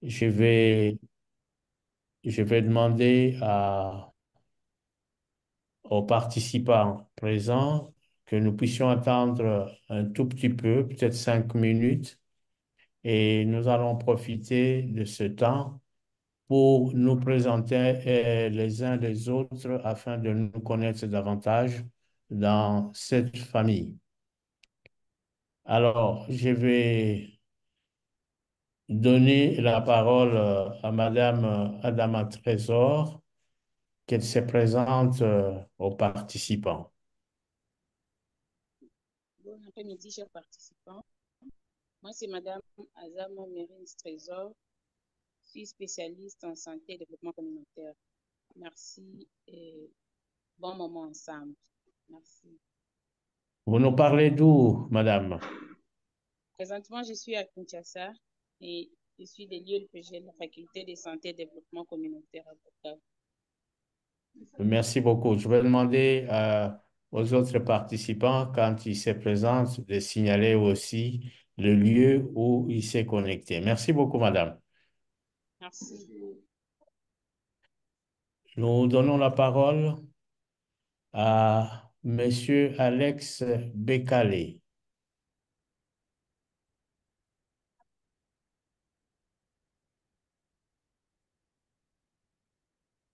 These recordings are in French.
Je vais, je vais demander aux participants présents que nous puissions attendre un tout petit peu, peut-être 5 minutes, et nous allons profiter de ce temps pour nous présenter les uns les autres afin de nous connaître davantage dans cette famille. Alors, je vais donner la parole à Madame Adama Trésor, qu'elle se présente aux participants. Bon après-midi, chers participants. Moi, c'est Madame Azama Mérine Trésor. Je suis spécialiste en santé et développement communautaire. Merci et bon moment ensemble. Merci. Vous nous parlez d'où, Madame? Présentement, je suis à Kinshasa et je suis des lieux de la faculté de santé et développement communautaire à Bukavu. Merci beaucoup. Je vais demander aux autres participants, quand ils se présentent, de signaler aussi le lieu où ils s'est connecté. Merci beaucoup, Madame. Merci. Nous donnons la parole à Monsieur Alex Bekale.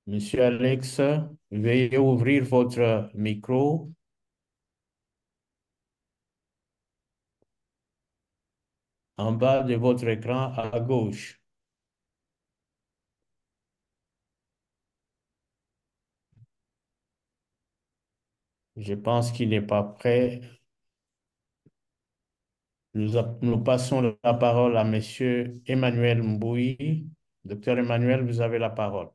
Monsieur Alex, veuillez ouvrir votre micro en bas de votre écran à gauche. Je pense qu'il n'est pas prêt. Nous passons la parole à Monsieur Emmanuel Mbouyi. Docteur Emmanuel, vous avez la parole.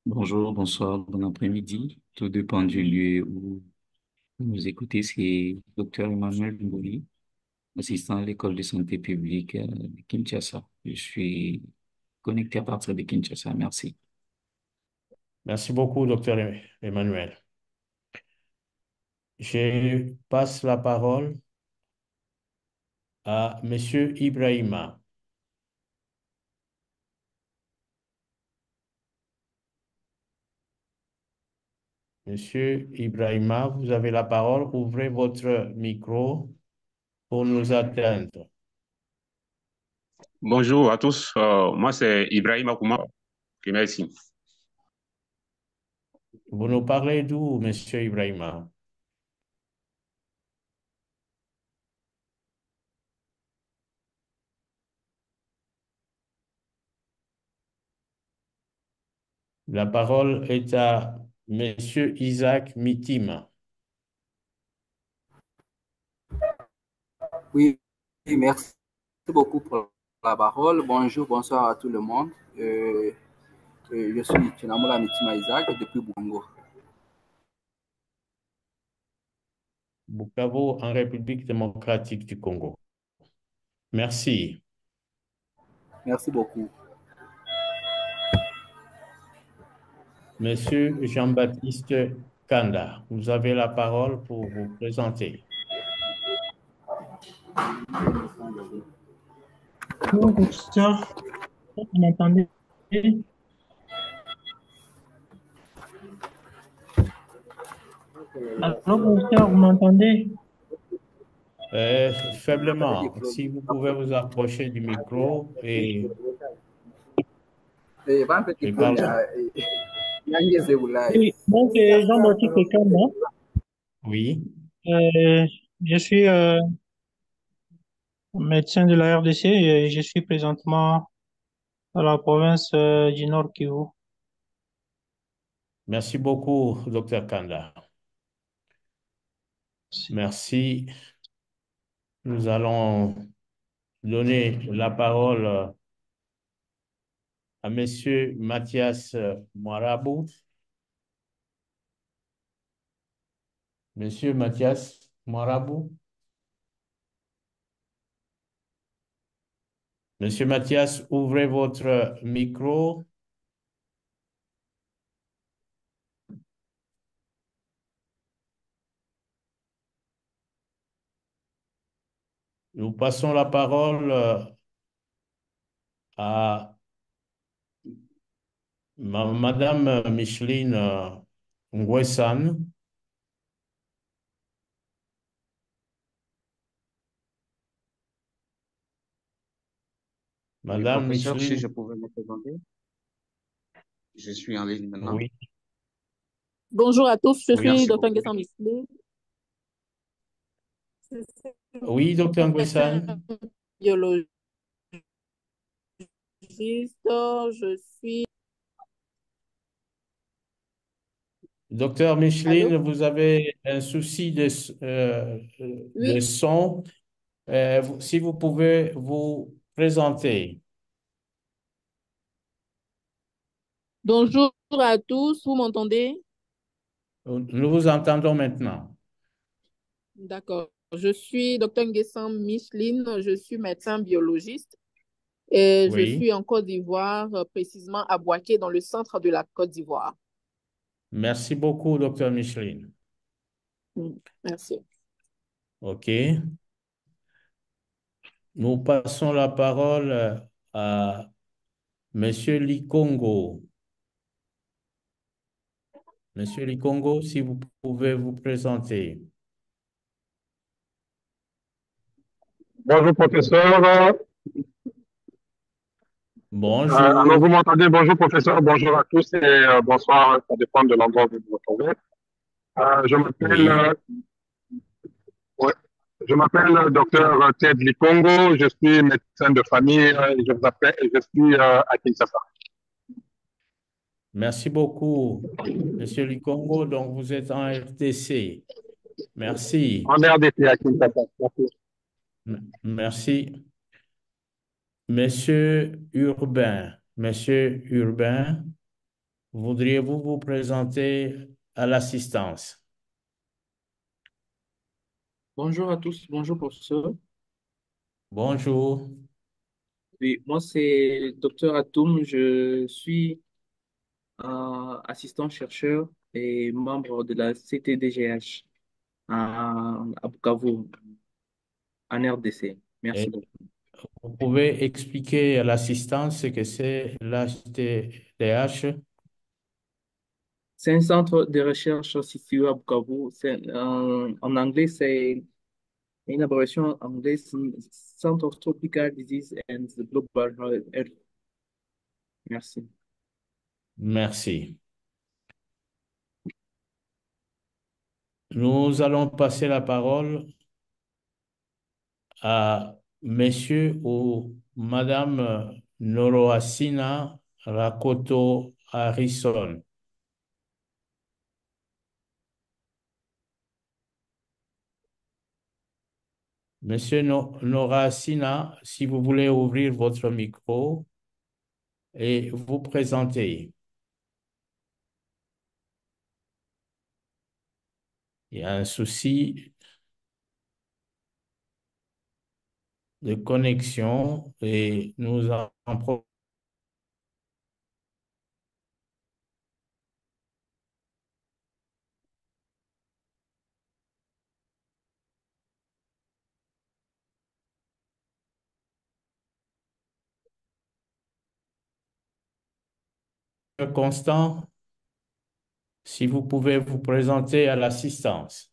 Bonjour, bonsoir, bon après-midi. Tout dépend du lieu où vous nous écoutez. C'est Dr Emmanuel Mbouli, assistant à l'école de santé publique de Kinshasa. Je suis connecté à partir de Kinshasa. Merci. Merci beaucoup, docteur Emmanuel. Je passe la parole à Monsieur Ibrahima. Monsieur Ibrahima, vous avez la parole. Ouvrez votre micro pour nous atteindre. Bonjour à tous, moi c'est Ibrahim Akouma, merci. Vous nous parlez d'où, Monsieur Ibrahima? La parole est à Monsieur Isaac Mitima. Oui, oui, merci beaucoup pour la parole. Bonjour, bonsoir à tout le monde. Je suis Tinamola Mitima Isaac depuis Bongo. Bukavu, en République démocratique du Congo. Merci. Merci beaucoup. Monsieur Jean-Baptiste Kanda, vous avez la parole pour vous présenter. Bonjour, professeur, vous m'entendez? Allô, professeur, vous m'entendez? Faiblement, si vous pouvez vous approcher du micro et parler. Oui, donc Jean-Baptiste Ekanda, Oui, je suis médecin de la RDC et je suis présentement dans la province du Nord Kivu. merci beaucoup, docteur Kanda. Merci. Nous allons donner la parole à Monsieur Mathias Moirabou. Monsieur Mathias Moirabou. Monsieur Mathias, ouvrez votre micro. Nous passons la parole à Madame Micheline Nguessan. Oui, Madame professeur, si Micheline, je pouvais me présenter, je suis en ligne maintenant. oui, Bonjour à tous, je oui, suis Merci Dr. beaucoup. Nguessan Mislé. Je suis oui, docteur médecin Nguessan. biologiste. Je suis... Docteur Micheline, Allô? vous avez un souci de Oui, son. Si vous pouvez vous présenter. bonjour à tous, vous m'entendez? Nous vous entendons maintenant. D'accord. Je suis Dr. Nguessan Micheline, je suis médecin biologiste et je Oui, suis en Côte d'Ivoire, précisément à Boaké, dans le centre de la Côte d'Ivoire. merci beaucoup, docteur Micheline. Merci. OK. Nous passons la parole à Monsieur Likongo. Monsieur Likongo, si vous pouvez vous présenter. Bonjour professeur. Alors vous Bonjour. m'entendez? Bonjour professeur, bonjour à tous et bonsoir, ça dépend de l'endroit où vous vous trouvez. Je m'appelle Oui, ouais, je m'appelle docteur Ted Likongo, je suis médecin de famille et je suis à Kinshasa. merci beaucoup, Monsieur Likongo. Donc, vous êtes en RTC. Merci. En RDC à Kinshasa. Merci. Merci. Monsieur Urbain, voudriez-vous vous présenter à l'assistance? Bonjour à tous, bonjour professeur. Bonjour. Oui, moi c'est Dr Atoum, je suis assistant chercheur et membre de la CTDGH à Bukavu, en RDC. Merci Et beaucoup. vous pouvez expliquer à l'assistance ce que c'est l'HTDH? C'est un centre de recherche situé à Bukavu. En anglais, c'est une abréviation anglaise, Center of Tropical Disease and the Global Health. Merci. Merci. Nous allons passer la parole à Monsieur ou Madame Noroasina Rakoto Harrison. Monsieur Noroasina, si vous voulez ouvrir votre micro et vous présenter. Il y a un souci de connexion et nous en Constant, si vous pouvez vous présenter à l'assistance.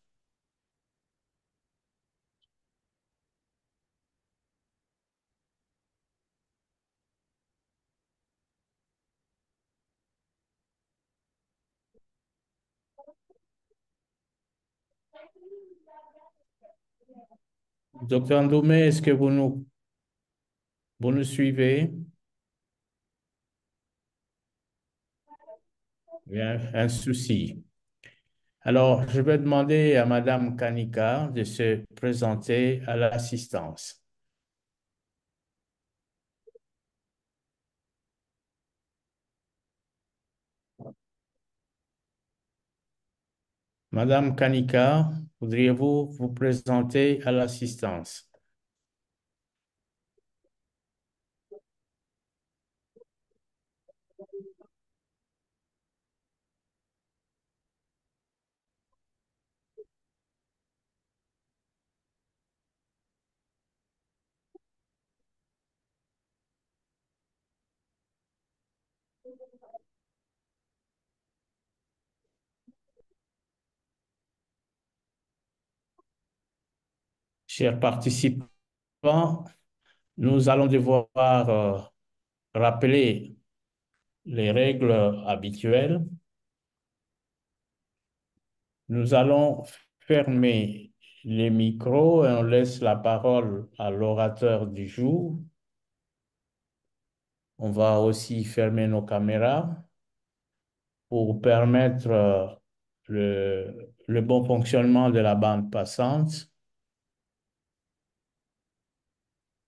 Docteur Ndoumé, est-ce que vous nous suivez? Il y a un souci. Alors, je vais demander à Madame Kanika de se présenter à l'assistance. Madame Kanika, voudriez-vous vous présenter à l'assistance? Chers participants, nous allons devoir rappeler les règles habituelles. Nous allons fermer les micros et on laisse la parole à l'orateur du jour. On va aussi fermer nos caméras pour permettre le bon fonctionnement de la bande passante.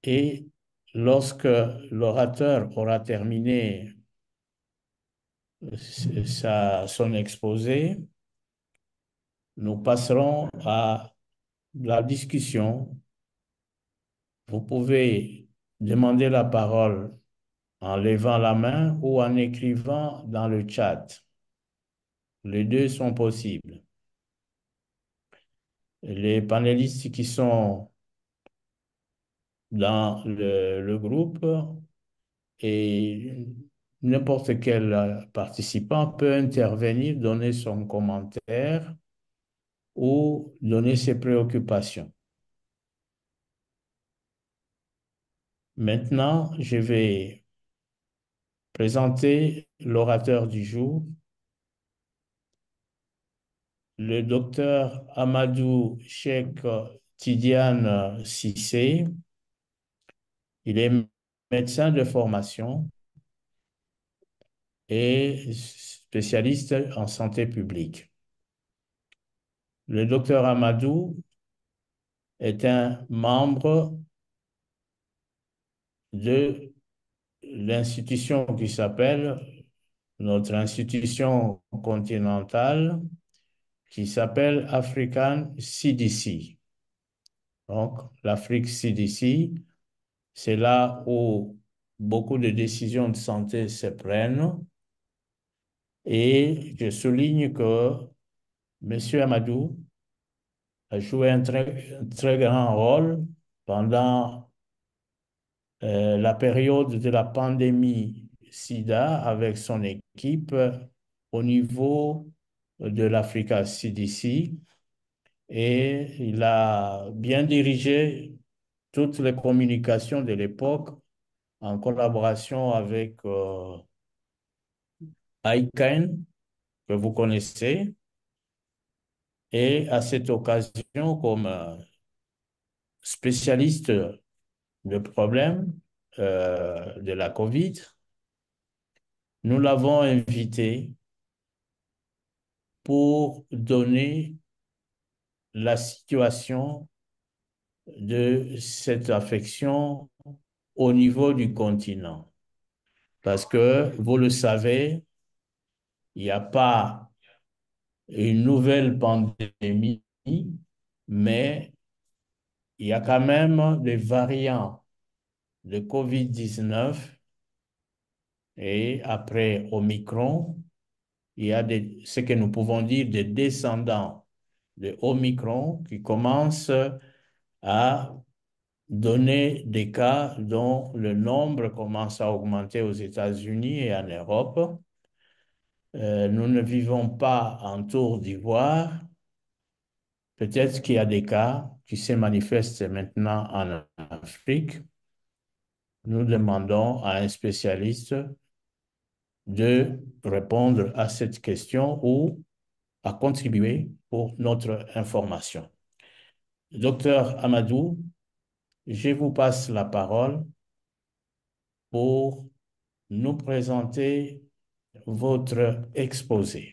Et lorsque l'orateur aura terminé son exposé, nous passerons à la discussion. Vous pouvez demander la parole en levant la main ou en écrivant dans le chat. Les deux sont possibles. Les panélistes qui sont dans le groupe et n'importe quel participant peut intervenir, donner son commentaire ou donner ses préoccupations. Maintenant, je vais présenter l'orateur du jour, le docteur Amadou Cheikh Tidiane Cissé. Il est médecin de formation et spécialiste en santé publique. Le docteur Amadou est un membre de l'institution qui s'appelle, notre institution continentale, qui s'appelle African CDC. Donc, l'Afrique CDC, c'est là où beaucoup de décisions de santé se prennent. Et je souligne que M. Amadou a joué un très grand rôle pendant la période de la pandémie SIDA avec son équipe au niveau de l'Africa CDC et il a bien dirigé toutes les communications de l'époque en collaboration avec ICANN, que vous connaissez. Et à cette occasion, comme spécialiste de problèmes de la COVID, nous l'avons invité pour donner la situation de cette affection au niveau du continent. Parce que, vous le savez, il n'y a pas une nouvelle pandémie, mais il y a quand même des variants de COVID-19 et après Omicron, il y a ce que nous pouvons dire des descendants de Omicron qui commencent à donner des cas dont le nombre commence à augmenter aux États-Unis et en Europe. Nous ne vivons pas en Tour d'Ivoire. Peut-être qu'il y a des cas qui se manifestent maintenant en Afrique. Nous demandons à un spécialiste de répondre à cette question ou à contribuer pour notre information. Docteur Amadou, je vous passe la parole pour nous présenter votre exposé.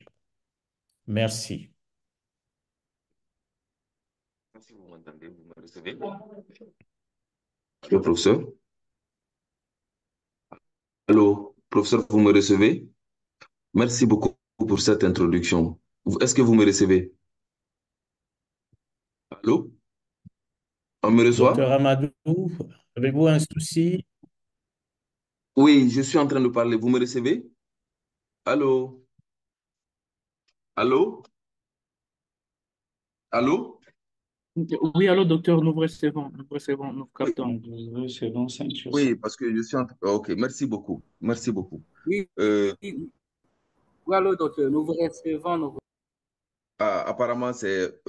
Merci. Si vous m'entendez, vous me recevez? Le professeur? Allô, professeur, vous me recevez? Merci beaucoup pour cette introduction. Est-ce que vous me recevez? Allô? On me reçoit? Docteur Amadou, avez-vous un souci? Oui, je suis en train de parler. Vous me recevez? Allô? Allô? Allô? Oui, allô, docteur, nous vous recevons, nous vous Oui, captons. C'est bon, 5 sur oui, 5. parce que je suis en train... Ok, merci beaucoup. Merci beaucoup. Oui, Euh, oui, oui, allô, docteur, nous vous recevons. apparemment, c'est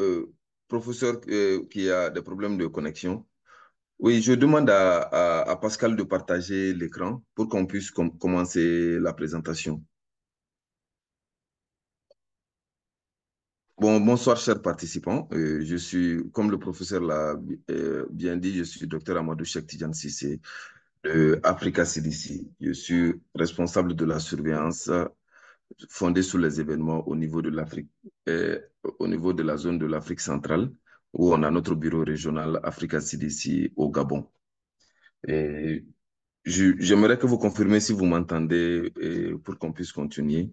professeur qui a des problèmes de connexion. Oui, je demande à Pascal de partager l'écran pour qu'on puisse commencer la présentation. Bon, bonsoir, chers participants. Je suis, comme le professeur l'a bien dit, je suis docteur Amadou Cheikh Tidiane Cissé de Africa CDC. Je suis responsable de la surveillance fondée sur les événements au niveau de l'Afrique, au niveau de la zone de l'Afrique centrale, où on a notre bureau régional Africa CDC au Gabon. Et j'aimerais que vous confirmiez si vous m'entendez pour qu'on puisse continuer.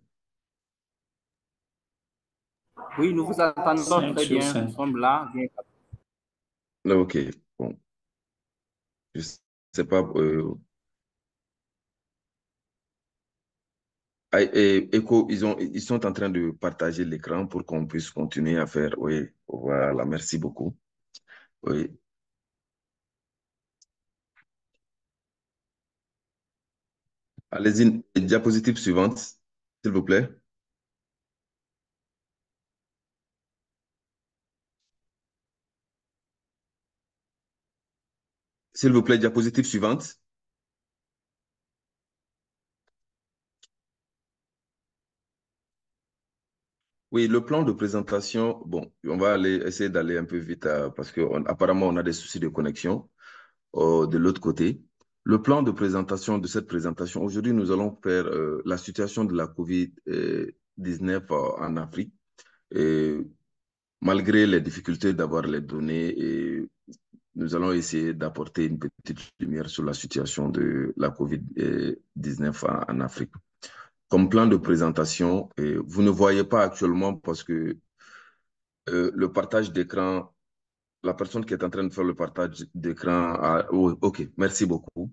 Oui, nous vous entendons 5 très sur bien. Nous 5. sommes là. Bien. Ok, bon. Je sais pas. Echo, ils sont en train de partager l'écran pour qu'on puisse continuer à faire. Oui, voilà, merci beaucoup. Oui. Allez-y, diapositive suivante, s'il vous plaît. S'il vous plaît, diapositive suivante. Oui, le plan de présentation, bon, on va essayer d'aller un peu vite parce qu'apparemment, on a des soucis de connexion de l'autre côté. Le plan de présentation de cette présentation, aujourd'hui, nous allons faire la situation de la COVID-19 en Afrique. Et malgré les difficultés d'avoir les données, et nous allons essayer d'apporter une petite lumière sur la situation de la COVID-19 en Afrique. Comme plan de présentation, vous ne voyez pas actuellement parce que le partage d'écran, la personne qui est en train de faire le partage d'écran oh, ok, merci beaucoup.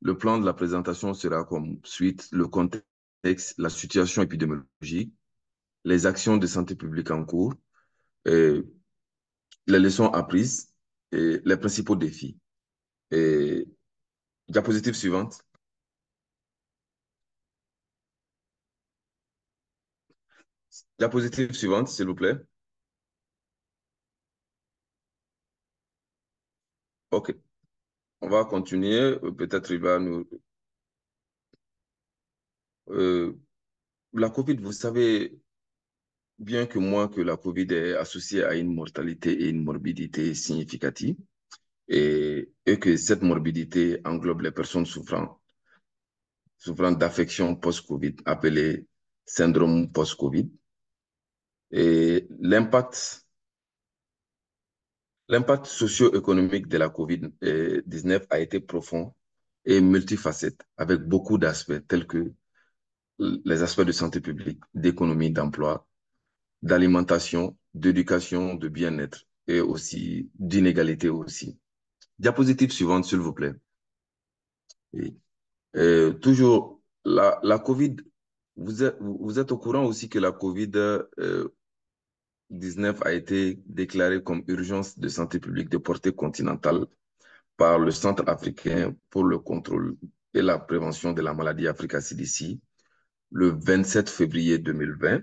Le plan de la présentation sera comme suite, le contexte, la situation épidémiologique, les actions de santé publique en cours, les leçons apprises et les principaux défis. Et diapositive suivante. Diapositive suivante, s'il vous plaît. OK. On va continuer. Peut-être il va nous... la COVID, vous savez bien que moi que la COVID est associée à une mortalité et une morbidité significative et que cette morbidité englobe les personnes souffrant d'affections post-COVID appelées syndrome post-COVID. Et l'impact socio-économique de la COVID-19 a été profond et multifacette, avec beaucoup d'aspects tels que les aspects de santé publique, d'économie, d'emploi, d'alimentation, d'éducation, de bien-être et aussi d'inégalité aussi. Diapositive suivante, s'il vous plaît. Oui. Toujours, la COVID, vous êtes au courant aussi que la COVID-19 a été déclarée comme urgence de santé publique de portée continentale par le Centre africain pour le contrôle et la prévention de la maladie Africa CDC le 27 février 2020.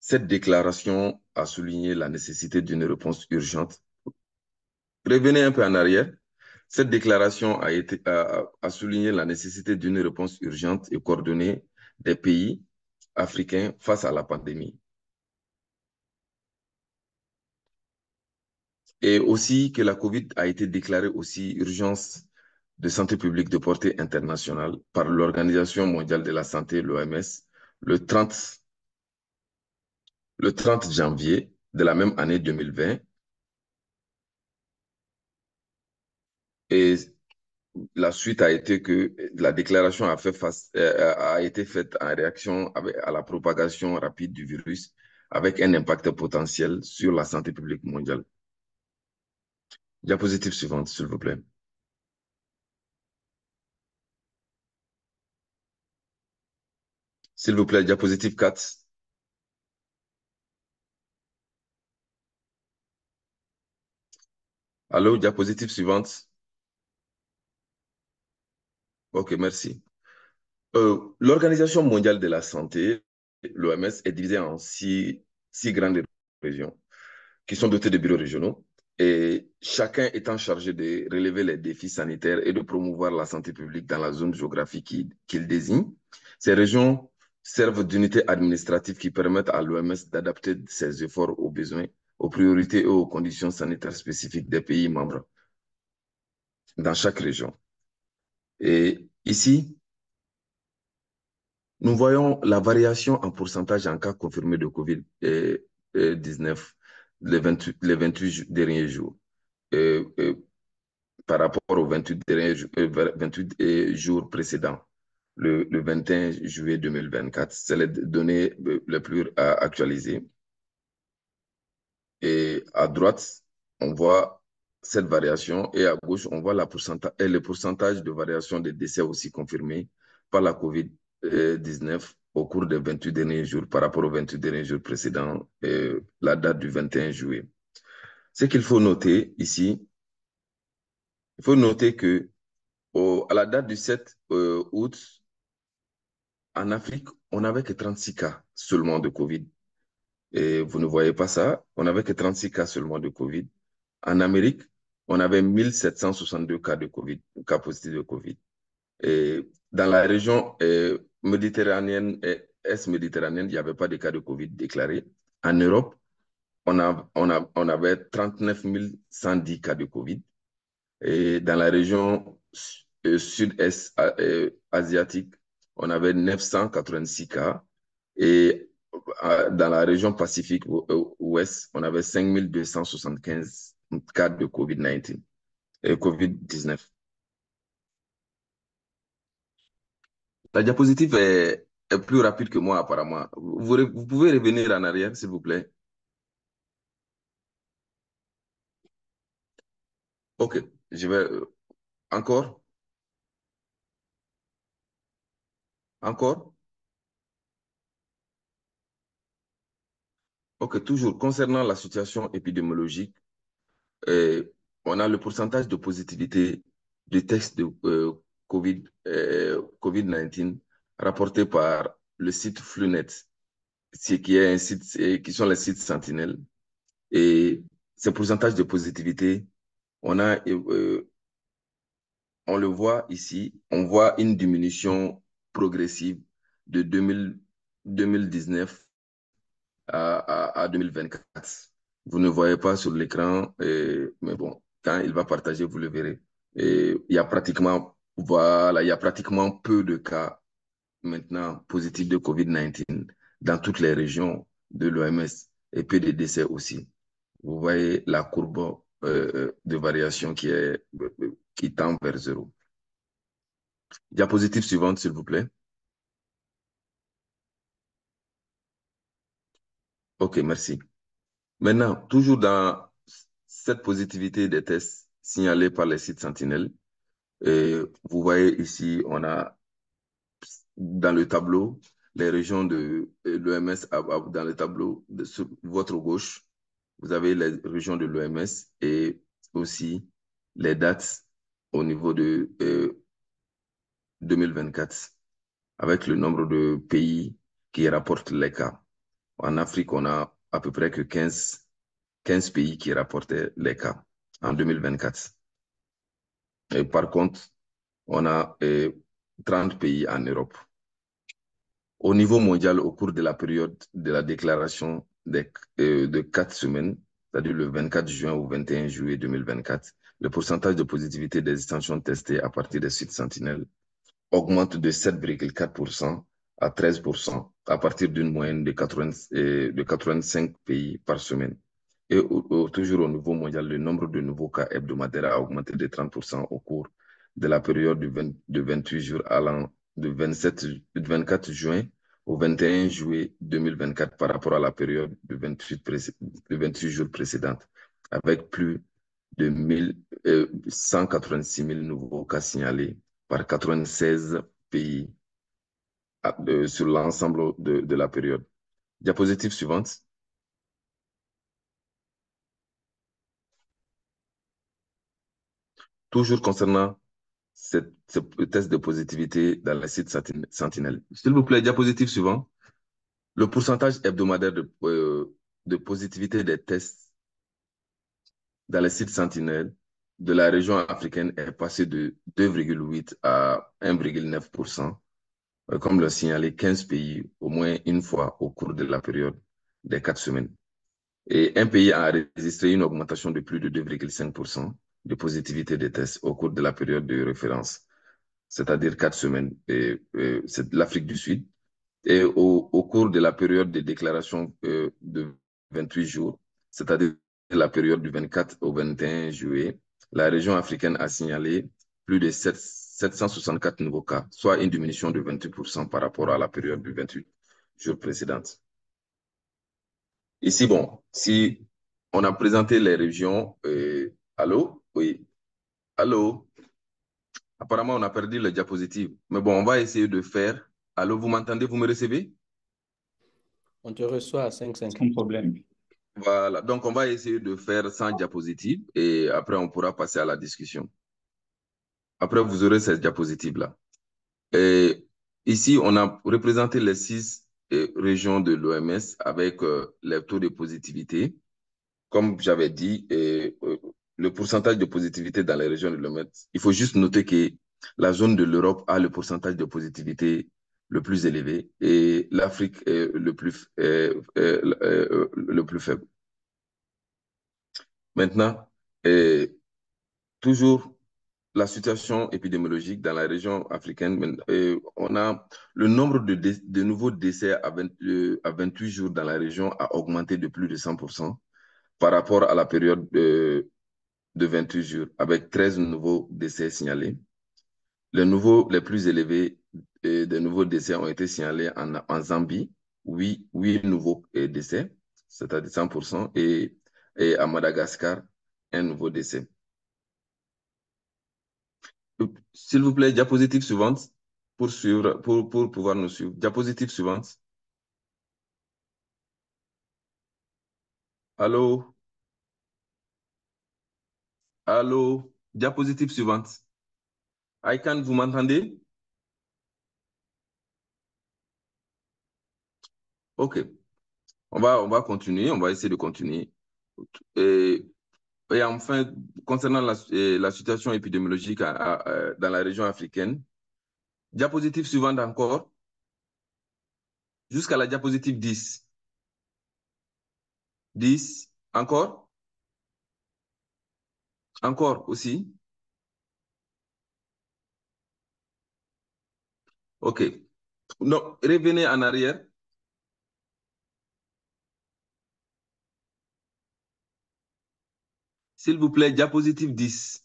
Cette déclaration a souligné la nécessité d'une réponse urgente. Revenez un peu en arrière. Cette déclaration a souligné la nécessité d'une réponse urgente et coordonnée des pays africains face à la pandémie. Et aussi que la COVID a été déclarée aussi urgence de santé publique de portée internationale par l'Organisation mondiale de la santé, l'OMS, le 30 janvier de la même année 2020. Et la suite a été que la déclaration a été faite en réaction à la propagation rapide du virus avec un impact potentiel sur la santé publique mondiale. Diapositive suivante, s'il vous plaît. S'il vous plaît, diapositive 4. Allô, diapositive suivante. OK, merci. L'Organisation mondiale de la santé, l'OMS, est divisée en six grandes régions qui sont dotés de bureaux régionaux, et chacun étant chargé de relever les défis sanitaires et de promouvoir la santé publique dans la zone géographique qu'il désigne. Ces régions servent d'unités administratives qui permettent à l'OMS d'adapter ses efforts aux besoins, aux priorités et aux conditions sanitaires spécifiques des pays membres dans chaque région. Et ici, nous voyons la variation en pourcentage en cas confirmés de COVID-19 les 28 derniers jours. Par rapport aux 28 jours précédents, le 21 juillet 2024. C'est les données les plus actualisées. Et à droite, on voit cette variation et à gauche, on voit le pourcentage de variation des décès aussi confirmés par la COVID-19 au cours des 28 derniers jours par rapport aux 28 derniers jours précédents, la date du 21 juillet. Ce qu'il faut noter ici, il faut noter que à la date du 7 août, en Afrique, on n'avait que 36 cas seulement de COVID. Et vous ne voyez pas ça, on n'avait que 36 cas seulement de COVID. En Amérique, on avait 1762 cas de COVID, cas positifs de COVID. Et dans la région méditerranéenne et est-méditerranéenne, il n'y avait pas de cas de COVID déclarés. En Europe, on avait 39 110 cas de COVID. Et dans la région sud-est asiatique, on avait 986 cas. Et dans la région Pacifique ouest, on avait 5275 cas de COVID-19. La diapositive est plus rapide que moi, apparemment. Vous pouvez revenir en arrière, s'il vous plaît. OK, je vais... Encore? Encore? OK, toujours. Concernant la situation épidémiologique, on a le pourcentage de positivité des tests de COVID-19 rapporté par le site Flunet, qui est un site, qui sont les sites Sentinelle. Et ce pourcentage de positivité, on le voit ici, on voit une diminution progressive de 2019 à 2024. Vous ne voyez pas sur l'écran, mais bon, quand il va partager, vous le verrez. Et il y a pratiquement, voilà, il y a pratiquement peu de cas maintenant positifs de COVID-19 dans toutes les régions de l'OMS et peu de décès aussi. Vous voyez la courbe de variation qui tend vers zéro. Diapositive suivante, s'il vous plaît. OK, merci. Maintenant, toujours dans cette positivité des tests signalés par les sites Sentinelle, vous voyez ici, on a dans le tableau les régions de l'OMS, dans le tableau sur votre gauche, vous avez les régions de l'OMS et aussi les dates au niveau de 2024 avec le nombre de pays qui rapportent les cas. En Afrique, on a à peu près que 15 pays qui rapportaient les cas en 2024. Et par contre, on a 30 pays en Europe. Au niveau mondial, au cours de la période de la déclaration de 4 semaines, c'est-à-dire le 24 juin au 21 juillet 2024, le pourcentage de positivité des extensions testées à partir des sites Sentinelle augmente de 7,4% à 13% à partir d'une moyenne de 85 pays par semaine. Et toujours au niveau mondial, le nombre de nouveaux cas hebdomadaires a augmenté de 30% au cours de la période de 28 jours allant de 24 juin au 21 juillet 2024 par rapport à la période de 28 jours précédente, avec plus de 186 000 nouveaux cas signalés par 96 pays sur l'ensemble de la période. Diapositive suivante. Toujours concernant ce test de positivité dans le site Sentinelle. S'il vous plaît, diapositive suivante. Le pourcentage hebdomadaire de positivité des tests dans les sites sentinelles de la région africaine est passé de 2,8 à 1,9%, comme l'ont signalé 15 pays au moins une fois au cours de la période des 4 semaines. Et un pays a enregistré une augmentation de plus de 2,5% de positivité des tests au cours de la période de référence, c'est-à-dire 4 semaines. C'est l'Afrique du Sud. Et au cours de la période de déclaration de 28 jours, c'est-à-dire la période du 24 au 21 juillet, la région africaine a signalé plus de 764 nouveaux cas, soit une diminution de 28% par rapport à la période de 28 jours précédente. Ici, bon, si on a présenté les régions, allô? Oui, allô? Apparemment, on a perdu le diapositive. Mais bon, on va essayer de faire. Allô, vous m'entendez? Vous me recevez? On te reçoit à 5,5. Sans problème. Voilà, donc on va essayer de faire sans diapositive et après on pourra passer à la discussion. Après, vous aurez cette diapositive-là. Et ici, on a représenté les 6 régions de l'OMS avec les taux de positivité. Comme j'avais dit, le pourcentage de positivité dans les régions de l'OMS, il faut juste noter que la zone de l'Europe a le pourcentage de positivité le plus élevé et l'Afrique est le plus faible. Maintenant, toujours la situation épidémiologique dans la région africaine, on a le nombre de nouveaux décès à 28 jours dans la région a augmenté de plus de 100% par rapport à la période de 28 jours, avec 13 nouveaux décès signalés. Les plus élevés des nouveaux décès ont été signalés en Zambie, 8 nouveaux décès, c'est-à-dire 100%, et à Madagascar, un nouveau décès. S'il vous plaît, diapositive suivante pour pouvoir nous suivre. Diapositive suivante. Allô? Allô? Diapositive suivante. Aykan, vous m'entendez? OK. On va continuer, on va essayer de continuer. Et enfin, concernant la situation épidémiologique dans la région africaine, diapositive suivante encore, jusqu'à la diapositive 10. 10, encore? Encore aussi? OK. Non, revenez en arrière. S'il vous plaît, diapositive 10.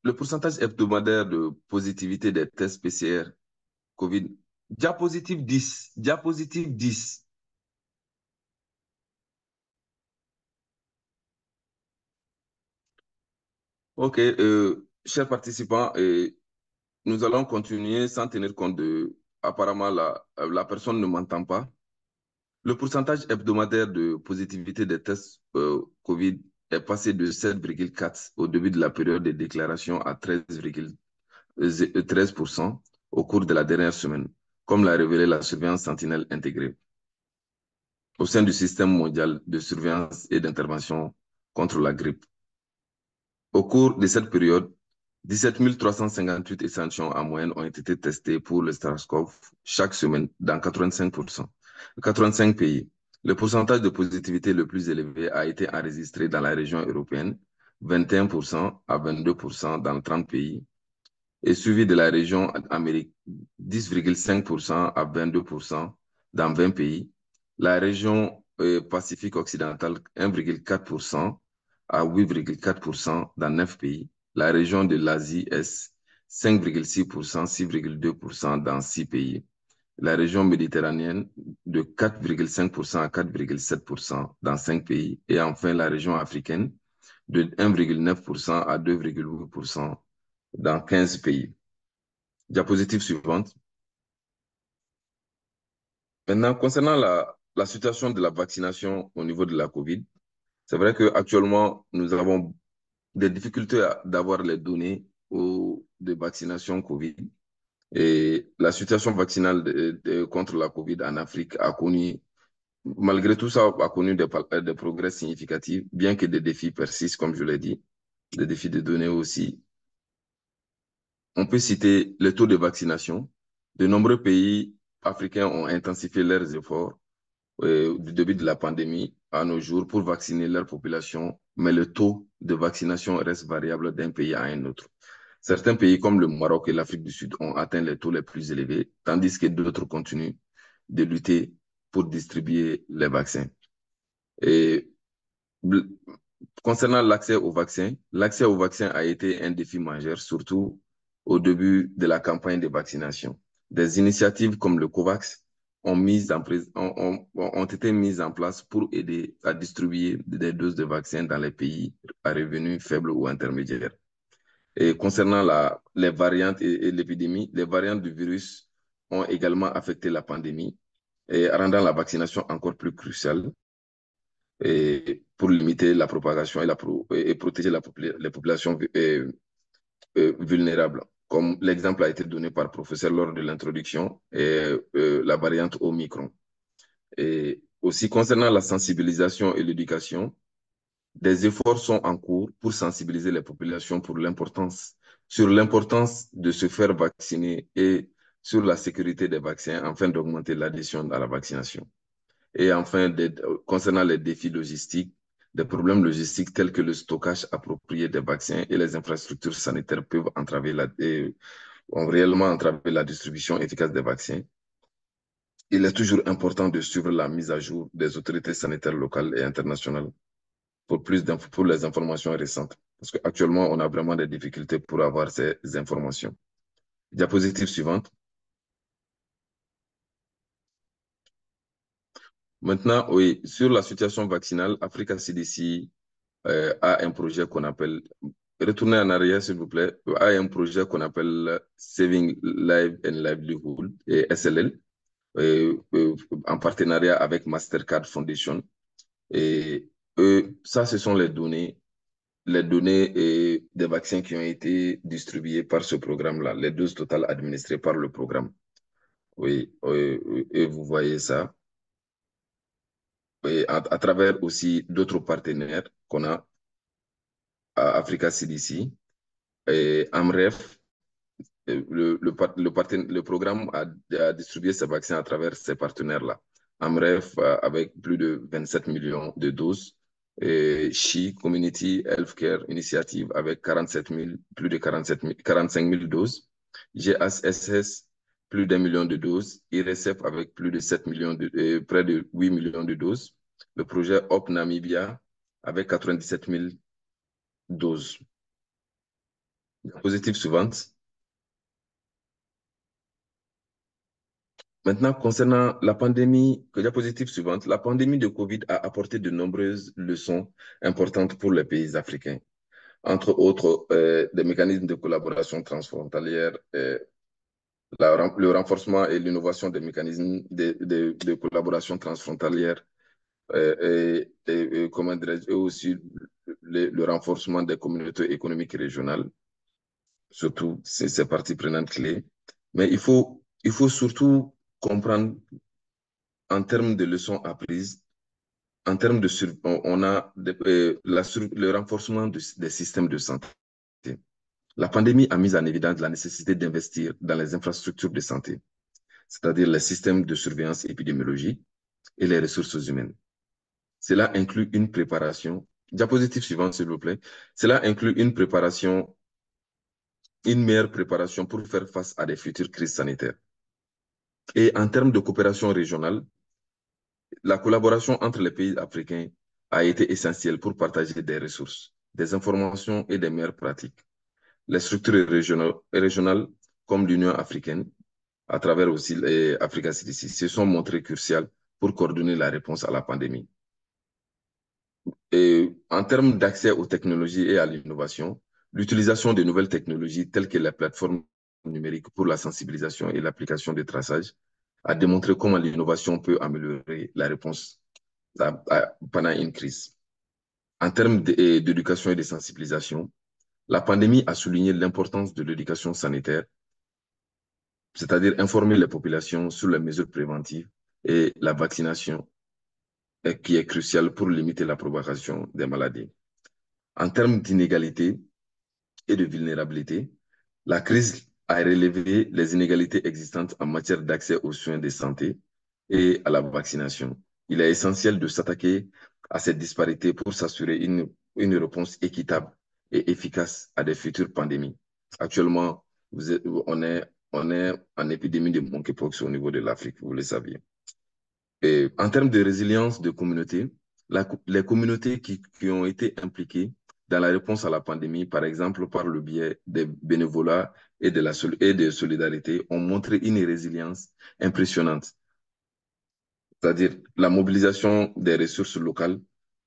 Le pourcentage hebdomadaire de positivité des tests PCR COVID. Diapositive 10. Diapositive 10. OK. Chers participants, nous allons continuer sans tenir compte de... Apparemment, la personne ne m'entend pas. Le pourcentage hebdomadaire de positivité des tests COVID est passé de 7,4 au début de la période de déclaration à 13% au cours de la dernière semaine, comme l'a révélé la surveillance sentinelle intégrée au sein du système mondial de surveillance et d'intervention contre la grippe. Au cours de cette période, 17 358 échantillons en moyenne ont été testés pour le SARS-CoV chaque semaine dans 85 pays. Le pourcentage de positivité le plus élevé a été enregistré dans la région européenne, 21% à 22% dans 30 pays, et suivi de la région Amérique, 10,5% à 22% dans 20 pays. La région Pacifique occidentale, 1,4% à 8,4% dans 9 pays. La région de l'Asie Est, 5,6%, 6,2% dans 6 pays. La région méditerranéenne, de 4,5% à 4,7% dans 5 pays. Et enfin, la région africaine, de 1,9% à 2,8% dans 15 pays. Diapositive suivante. Maintenant, concernant la situation de la vaccination au niveau de la COVID, c'est vrai qu'actuellement, nous avons des difficultés d'avoir les données de vaccination COVID. Et la situation vaccinale contre la COVID en Afrique a connu malgré tout ça, a connu des progrès significatifs, bien que des défis persistent, comme je l'ai dit, des défis de données aussi. On peut citer le taux de vaccination. De nombreux pays africains ont intensifié leurs efforts du début de la pandémie à nos jours pour vacciner leur population, mais le taux de vaccination reste variable d'un pays à un autre. Certains pays comme le Maroc et l'Afrique du Sud ont atteint les taux les plus élevés, tandis que d'autres continuent de lutter pour distribuer les vaccins. Et concernant l'accès au vaccin a été un défi majeur, surtout au début de la campagne de vaccination. Des initiatives comme le COVAX ont été mises en place pour aider à distribuer des doses de vaccins dans les pays à revenus faibles ou intermédiaires. Et concernant les variantes et l'épidémie, les variantes du virus ont également affecté la pandémie et rendant la vaccination encore plus cruciale et pour limiter la propagation et protéger les populations vulnérables. Comme l'exemple a été donné par le professeur lors de l'introduction, la variante Omicron. Et aussi concernant la sensibilisation et l'éducation, des efforts sont en cours pour sensibiliser les populations sur l'importance de se faire vacciner et sur la sécurité des vaccins afin d'augmenter l'adhésion à la vaccination. Et enfin, concernant les défis logistiques, des problèmes logistiques tels que le stockage approprié des vaccins et les infrastructures sanitaires ont réellement entravé la distribution efficace des vaccins. Il est toujours important de suivre la mise à jour des autorités sanitaires locales et internationales pour les informations récentes. Parce qu'actuellement, on a vraiment des difficultés pour avoir ces informations. Diapositive suivante. Maintenant, oui, sur la situation vaccinale, Africa CDC a un projet qu'on appelle, retournez en arrière s'il vous plaît, a un projet qu'on appelle Saving Lives and Livelihood, et SLL, en partenariat avec Mastercard Foundation. Et ça, ce sont les données des vaccins qui ont été distribués par ce programme-là, les doses totales administrées par le programme. Oui, et vous voyez ça. Et à travers aussi d'autres partenaires qu'on a à Africa CDC et AMREF. Le programme a distribué ces vaccins à travers ces partenaires-là. AMREF avec plus de 27 millions de doses. Et SHI, Community Healthcare Initiative, avec plus de 45 000 doses. GHSS, plus d'1 million de doses. IRSF avec plus de 7 millions près de 8 millions de doses. Le projet HOP Namibia avec 97 000 doses. Diapositive suivante. Maintenant, concernant la pandémie, diapositive suivante, la pandémie de Covid a apporté de nombreuses leçons importantes pour les pays africains. Entre autres, des mécanismes de collaboration transfrontalière, le renforcement et l'innovation des mécanismes de collaboration transfrontalière comment dirais-je, et aussi le renforcement des communautés économiques régionales, surtout ces parties prenantes clés. Mais il faut surtout comprendre en termes de leçons apprises, en termes de on a le renforcement des systèmes de santé. La pandémie a mis en évidence la nécessité d'investir dans les infrastructures de santé, c'est-à-dire les systèmes de surveillance épidémiologique et les ressources humaines. Cela inclut une préparation. Diapositive suivante, s'il vous plaît. Cela inclut une meilleure préparation pour faire face à des futures crises sanitaires. Et en termes de coopération régionale, la collaboration entre les pays africains a été essentielle pour partager des ressources, des informations et des meilleures pratiques. Les structures régionales comme l'Union africaine, à travers aussi Africa CDC, se sont montrées cruciales pour coordonner la réponse à la pandémie. Et en termes d'accès aux technologies et à l'innovation, l'utilisation de nouvelles technologies telles que les plateformes numériques pour la sensibilisation et l'application de traçage a démontré comment l'innovation peut améliorer la réponse pendant une crise. En termes d'éducation et de sensibilisation, la pandémie a souligné l'importance de l'éducation sanitaire, c'est-à-dire informer les populations sur les mesures préventives et la vaccination qui est crucial pour limiter la propagation des maladies. En termes d'inégalité et de vulnérabilité, la crise a relevé les inégalités existantes en matière d'accès aux soins de santé et à la vaccination. Il est essentiel de s'attaquer à cette disparité pour s'assurer une réponse équitable et efficace à des futures pandémies. Actuellement, on est en épidémie de monkeypox au niveau de l'Afrique, vous le saviez. Et en termes de résilience de communauté, les communautés qui ont été impliquées dans la réponse à la pandémie, par exemple par le biais des bénévolats et de solidarité, ont montré une résilience impressionnante. C'est-à-dire la mobilisation des ressources locales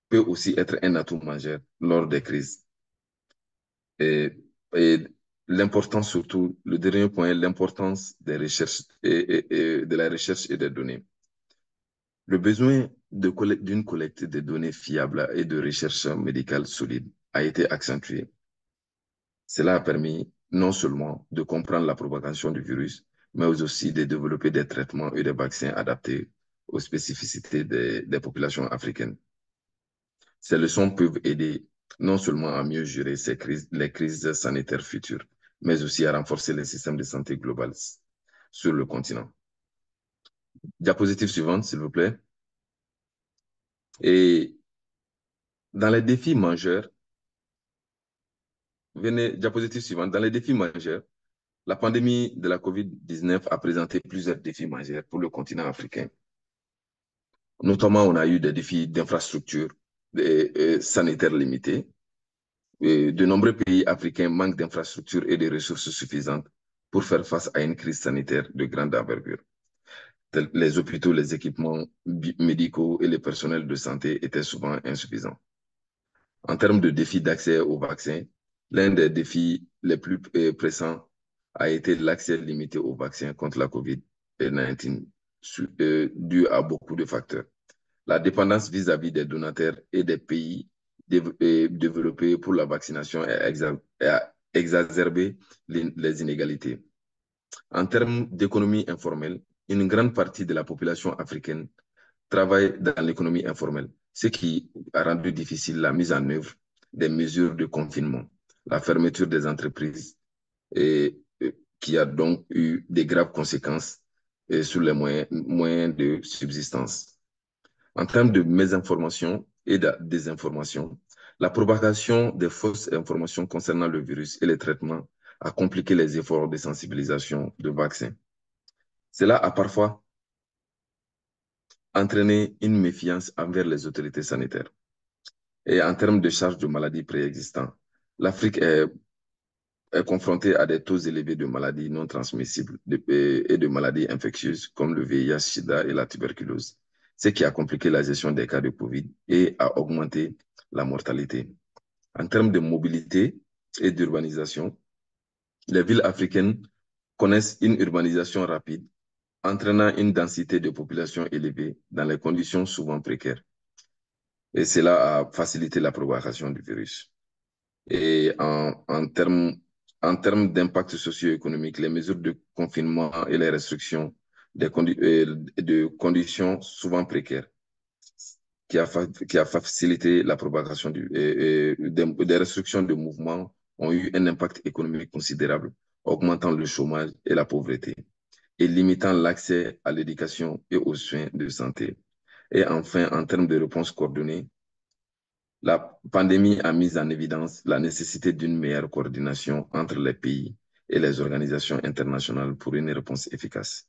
peut aussi être un atout majeur lors des crises. Et, et l'importance surtout, le dernier point, l'importance des recherches et de la recherche et des données. Le besoin d'une collecte de données fiables et de recherche médicale solide a été accentué. Cela a permis non seulement de comprendre la propagation du virus, mais aussi de développer des traitements et des vaccins adaptés aux spécificités des populations africaines. Ces leçons peuvent aider non seulement à mieux gérer les crises sanitaires futures, mais aussi à renforcer les systèmes de santé global sur le continent. Diapositive suivante, s'il vous plaît. Et dans les défis majeurs, diapositive suivante, dans les défis majeurs, la pandémie de la COVID-19 a présenté plusieurs défis majeurs pour le continent africain. Notamment, on a eu des défis d'infrastructures sanitaires limitées. De nombreux pays africains manquent d'infrastructures et de ressources suffisantes pour faire face à une crise sanitaire de grande envergure. Les hôpitaux, les équipements médicaux et les personnels de santé étaient souvent insuffisants. En termes de défis d'accès aux vaccins, l'un des défis les plus pressants a été l'accès limité aux vaccins contre la COVID-19, dû à beaucoup de facteurs. La dépendance vis-à-vis des donateurs et des pays développés pour la vaccination a exacerbé les inégalités. En termes d'économie informelle, une grande partie de la population africaine travaille dans l'économie informelle, ce qui a rendu difficile la mise en œuvre des mesures de confinement, la fermeture des entreprises, et qui a donc eu des graves conséquences sur les moyens de subsistance. En termes de mésinformation et de désinformation, la propagation des fausses informations concernant le virus et les traitements a compliqué les efforts de sensibilisation de vaccins. Cela a parfois entraîné une méfiance envers les autorités sanitaires. Et en termes de charge de maladies préexistantes, l'Afrique est confrontée à des taux élevés de maladies non transmissibles et de maladies infectieuses comme le VIH, SIDA et la tuberculose, ce qui a compliqué la gestion des cas de COVID et a augmenté la mortalité. En termes de mobilité et d'urbanisation, les villes africaines connaissent une urbanisation rapide, entraînant une densité de population élevée dans les conditions souvent précaires. Et cela a facilité la propagation du virus. Et en termes d'impact socio-économique, les mesures de confinement et les restrictions de conditions souvent précaires qui a facilité la propagation des restrictions de mouvement ont eu un impact économique considérable, augmentant le chômage et la pauvreté et limitant l'accès à l'éducation et aux soins de santé. Et enfin, en termes de réponse coordonnée, la pandémie a mis en évidence la nécessité d'une meilleure coordination entre les pays et les organisations internationales pour une réponse efficace.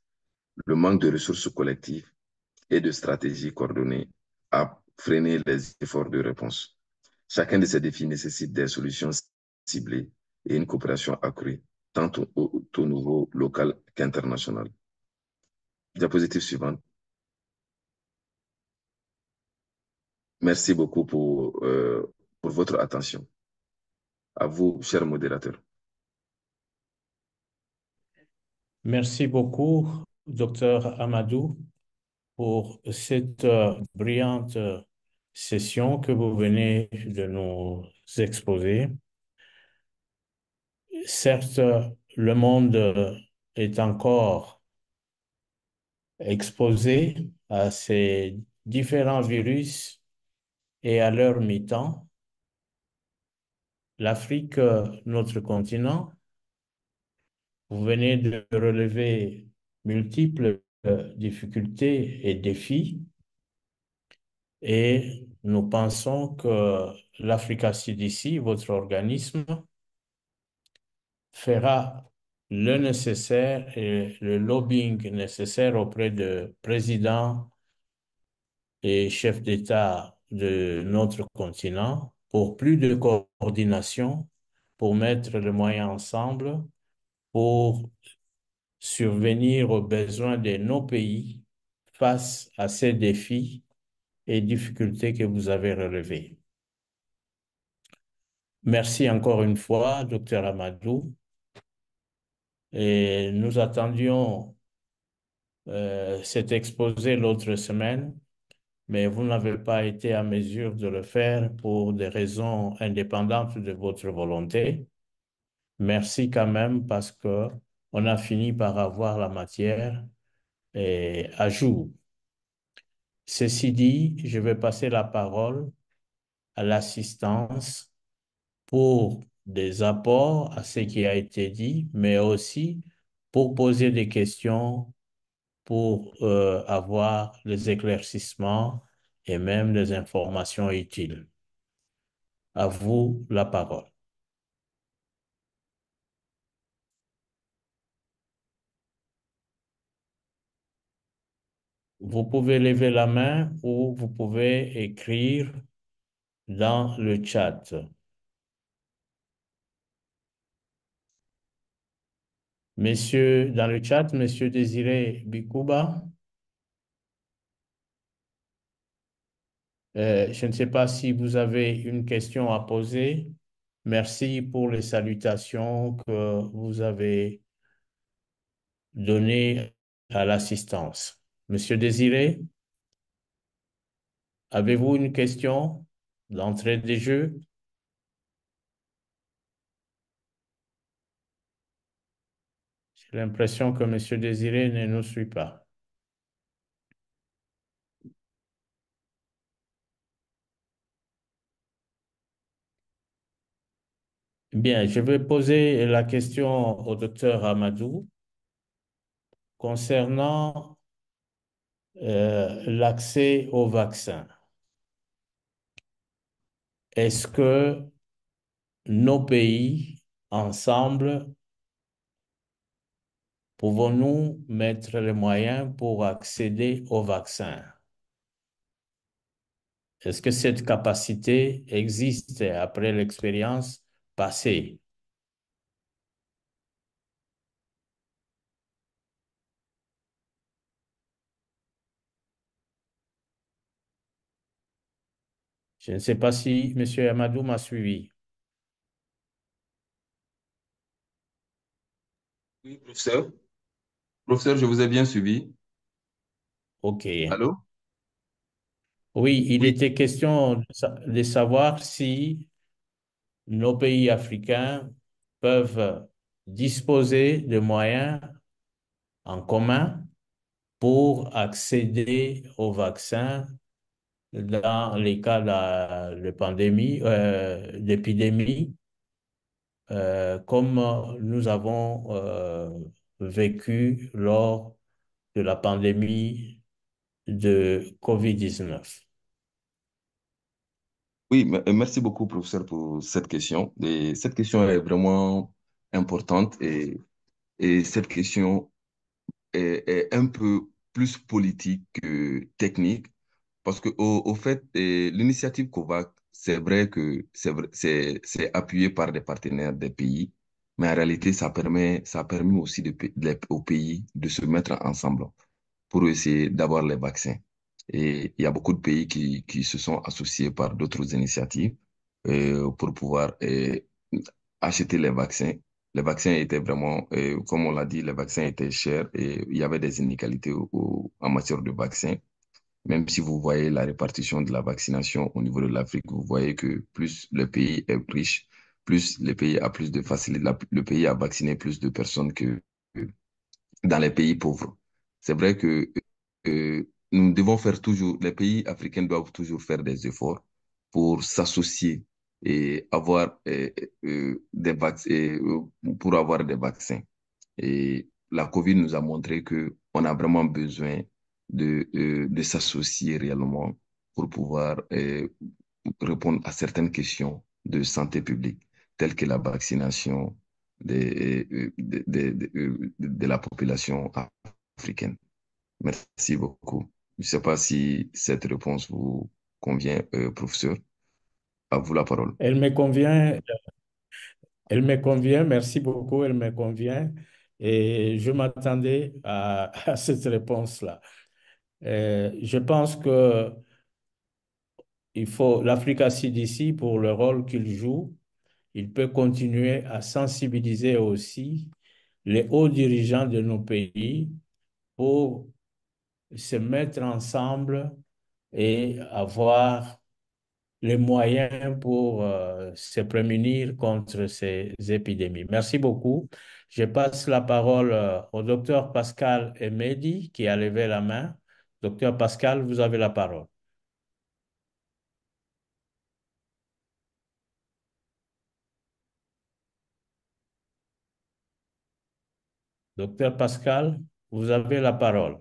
Le manque de ressources collectives et de stratégies coordonnées a freiné les efforts de réponse. Chacun de ces défis nécessite des solutions ciblées et une coopération accrue, tant au niveau local qu'international. Diapositive suivante. Merci beaucoup pour votre attention. À vous, chers modérateurs. Merci beaucoup, Docteur Amadou, pour cette brillante session que vous venez de nous exposer. Certes, le monde est encore exposé à ces différents virus et à leur mi-temps. L'Afrique, notre continent, vous venez de relever multiples difficultés et défis et nous pensons que l'Africa CDC, votre organisme, fera le nécessaire et le lobbying nécessaire auprès de présidents et chefs d'État de notre continent pour plus de coordination, pour mettre les moyens ensemble, pour survenir aux besoins de nos pays face à ces défis et difficultés que vous avez relevés. Merci encore une fois, docteur Amadou. Et nous attendions cet exposé l'autre semaine, mais vous n'avez pas été à mesure de le faire pour des raisons indépendantes de votre volonté. Merci quand même parce que on a fini par avoir la matière à jour. Ceci dit, je vais passer la parole à l'assistance pour des apports à ce qui a été dit, mais aussi pour poser des questions, pour avoir des éclaircissements et même des informations utiles. À vous la parole. Vous pouvez lever la main ou vous pouvez écrire dans le chat. Monsieur, dans le chat, Monsieur Désiré Bikouba, je ne sais pas si vous avez une question à poser. Merci pour les salutations que vous avez données à l'assistance. Monsieur Désiré, avez-vous une question d'entrée des jeux? J'ai l'impression que Monsieur Désiré ne nous suit pas. Bien, je vais poser la question au docteur Amadou concernant l'accès au vaccin. Est-ce que nos pays, ensemble, pouvons-nous mettre les moyens pour accéder au vaccin? Est-ce que cette capacité existe après l'expérience passée? Je ne sais pas si M. Amadou m'a suivi. Oui, professeur. Professeur, je vous ai bien suivi. OK. Allô? Oui, il Oui. était question de savoir si nos pays africains peuvent disposer de moyens en commun pour accéder au vaccin dans les cas de pandémie, d'épidémie, comme nous avons vécu lors de la pandémie de COVID-19. Oui, merci beaucoup, professeur, pour cette question. Et cette question est vraiment importante et cette question est un peu plus politique que technique parce que au fait, l'initiative COVAX, c'est vrai que c'est appuyé par des partenaires des pays, mais en réalité, ça a permis aussi aux pays de se mettre ensemble pour essayer d'avoir les vaccins. Et il y a beaucoup de pays qui se sont associés par d'autres initiatives pour pouvoir acheter les vaccins. Les vaccins étaient vraiment, comme on l'a dit, les vaccins étaient chers et il y avait des inégalités en matière de vaccins. Même si vous voyez la répartition de la vaccination au niveau de l'Afrique, vous voyez que plus le pays est riche, plus le pays a plus de facilité, le pays a vacciné plus de personnes que dans les pays pauvres. C'est vrai que nous devons faire toujours, les pays africains doivent toujours faire des efforts pour s'associer et avoir des pour avoir des vaccins. Et la COVID nous a montré que on a vraiment besoin de s'associer réellement pour pouvoir répondre à certaines questions de santé publique, telles que la vaccination de la population africaine. Merci beaucoup. Je ne sais pas si cette réponse vous convient, professeur. À vous la parole. Elle me convient, merci beaucoup, elle me convient. Et je m'attendais à cette réponse-là. Je pense que il faut l'Africa CDC, pour le rôle qu'il joue, il peut continuer à sensibiliser aussi les hauts dirigeants de nos pays pour se mettre ensemble et avoir les moyens pour se prémunir contre ces épidémies. Merci beaucoup. Je passe la parole au docteur Pascal Emedi qui a levé la main. Docteur Pascal, vous avez la parole. Docteur Pascal, vous avez la parole.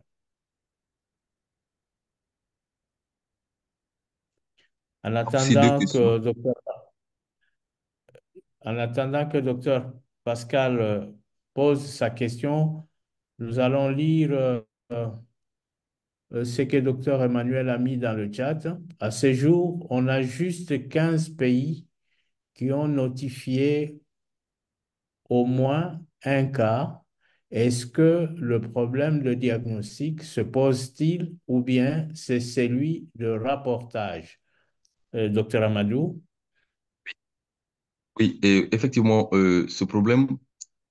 En Aussi deux attendant questions. que docteur, en attendant que docteur Pascal pose sa question, nous allons lire ce que docteur Emmanuel a mis dans le chat. À ce jour, on a juste 15 pays qui ont notifié au moins un cas. Est-ce que le problème de diagnostic se pose-t-il ou bien c'est celui de rapportage? Docteur Amadou? Oui, et effectivement, ce problème,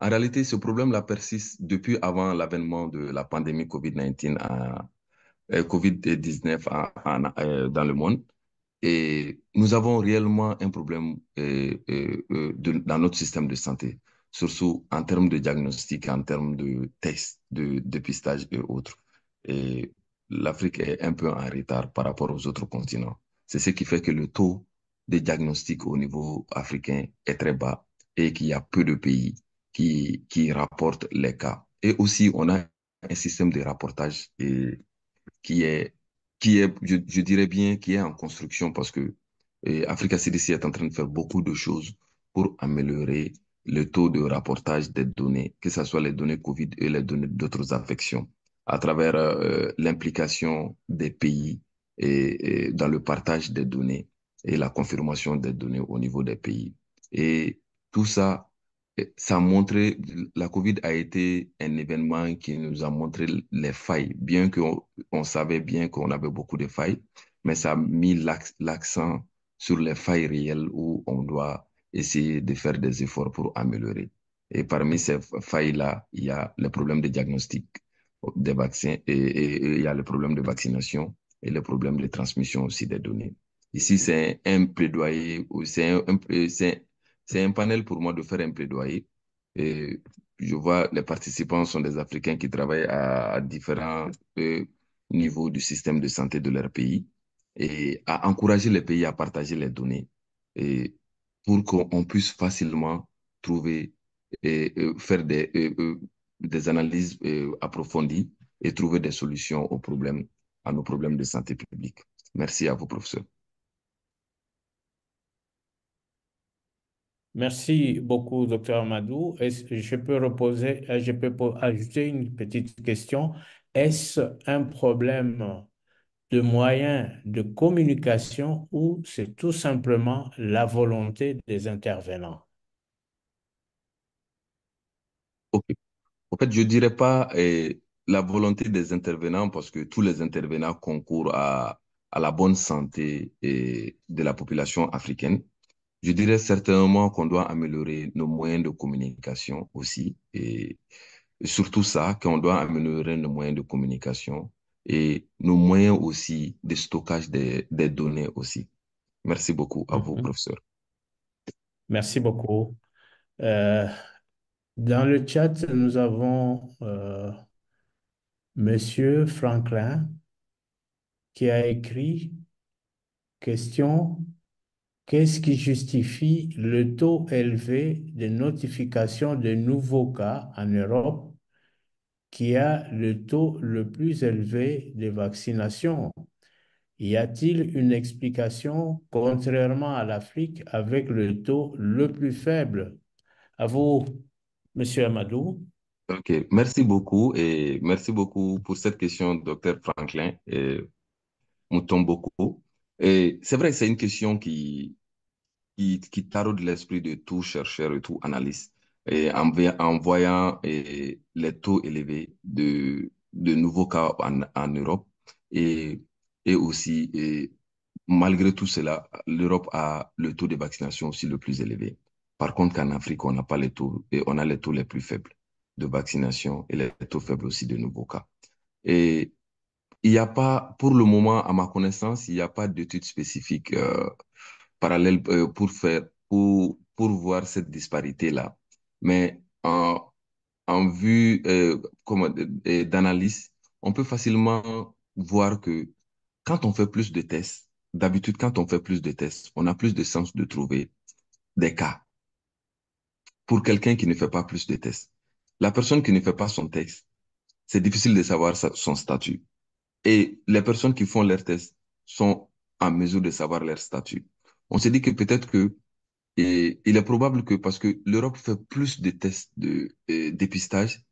en réalité, ce problème-là persiste depuis avant l'avènement de la pandémie COVID-19 dans le monde. Et nous avons réellement un problème dans notre système de santé, surtout en termes de diagnostic, en termes de tests, de dépistage et autres. Et l'Afrique est un peu en retard par rapport aux autres continents. C'est ce qui fait que le taux de diagnostic au niveau africain est très bas et qu'il y a peu de pays qui rapportent les cas. Et aussi, on a un système de rapportage qui est, je dirais bien, qui est en construction parce que Africa CDC est en train de faire beaucoup de choses pour améliorer le taux de rapportage des données, que ce soit les données COVID et les données d'autres affections, à travers l'implication des pays et dans le partage des données et la confirmation des données au niveau des pays. Et tout ça, ça a montré, la COVID a été un événement qui nous a montré les failles, bien qu'on savait bien qu'on avait beaucoup de failles, mais ça a mis l'accent sur les failles réelles où on doit essayer de faire des efforts pour améliorer. Et parmi ces failles-là, il y a le problème de diagnostic des vaccins et il y a le problème de vaccination et le problème de transmission aussi des données. Ici, c'est un plaidoyer, ou c'est un panel pour moi de faire un plaidoyer. Et je vois les participants sont des Africains qui travaillent à différents niveaux du système de santé de leur pays et à encourager les pays à partager les données et pour qu'on puisse facilement trouver et faire des analyses approfondies et trouver des solutions aux problèmes, à nos problèmes de santé publique. Merci à vous, professeur. Merci beaucoup, docteur Amadou. Je peux ajouter une petite question. Est-ce un problème de moyens de communication ou c'est tout simplement la volonté des intervenants? Ok. En fait, je dirais pas la volonté des intervenants parce que tous les intervenants concourent à la bonne santé de la population africaine. Je dirais certainement qu'on doit améliorer nos moyens de communication aussi et surtout ça, qu'on doit améliorer nos moyens de communication et nos moyens aussi de stockage des données aussi. Merci beaucoup à vous, Mhm. professeur. Merci beaucoup. Euh, Dans le chat, nous avons Monsieur Franklin qui a écrit, question, qu'est-ce qui justifie le taux élevé de notification de nouveaux cas en Europe qui a le taux le plus élevé de vaccination? Y a-t-il une explication, contrairement à l'Afrique, avec le taux le plus faible? À vous, Monsieur Amadou. Ok, merci beaucoup et merci beaucoup pour cette question, docteur Franklin et Mouton beaucoup. Et c'est vrai, c'est une question qui taraude l'esprit de tout chercheur et tout analyste. Et en voyant les taux élevés de nouveaux cas en Europe et, et aussi, malgré tout cela, l'Europe a le taux de vaccination aussi le plus élevé. Par contre, qu'en Afrique, on n'a pas les taux, et on a les taux les plus faibles de vaccination et les taux faibles aussi de nouveaux cas. Et il n'y a pas, pour le moment, à ma connaissance, il n'y a pas d'études spécifiques parallèles pour voir cette disparité-là. Mais en vue d'analyse, on peut facilement voir que quand on fait plus de tests, d'habitude, quand on fait plus de tests, on a plus de chances de trouver des cas pour quelqu'un qui ne fait pas plus de tests. La personne qui ne fait pas son test, c'est difficile de savoir son statut. Et les personnes qui font leurs tests sont en mesure de savoir leur statut. On se dit que peut-être que, et il est probable que parce que l'Europe fait plus de tests de dépistage,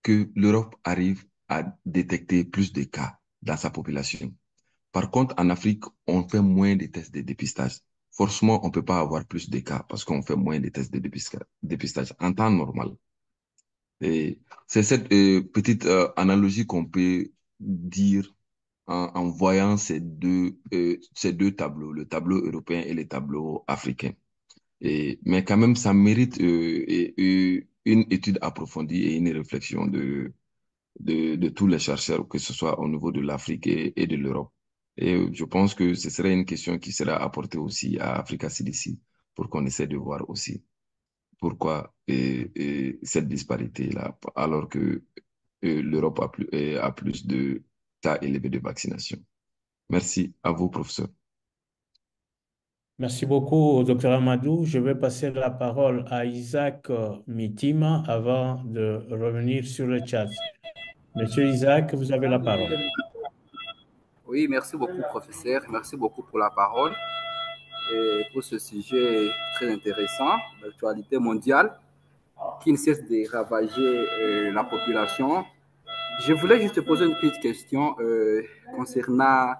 que l'Europe arrive à détecter plus de cas dans sa population. Par contre, en Afrique, on fait moins de tests de dépistage. Forcément, on ne peut pas avoir plus de cas parce qu'on fait moins de tests de dépistage en temps normal. Et c'est cette petite analogie qu'on peut dire en voyant ces deux tableaux, le tableau européen et le tableau africain. Mais quand même, ça mérite une étude approfondie et une réflexion de tous les chercheurs, que ce soit au niveau de l'Afrique et de l'Europe. Et je pense que ce serait une question qui sera apportée aussi à Africa CDC pour qu'on essaie de voir aussi pourquoi cette disparité-là, alors que l'Europe a plus de cas élevés de vaccination. Merci à vous, professeur. Merci beaucoup, docteur Amadou. Je vais passer la parole à Isaac Mitima avant de revenir sur le chat. Monsieur Isaac, vous avez la parole. Oui, merci beaucoup, professeur. Merci beaucoup pour la parole et pour ce sujet très intéressant, l'actualité mondiale qui ne cesse de ravager la population. Je voulais juste te poser une petite question concernant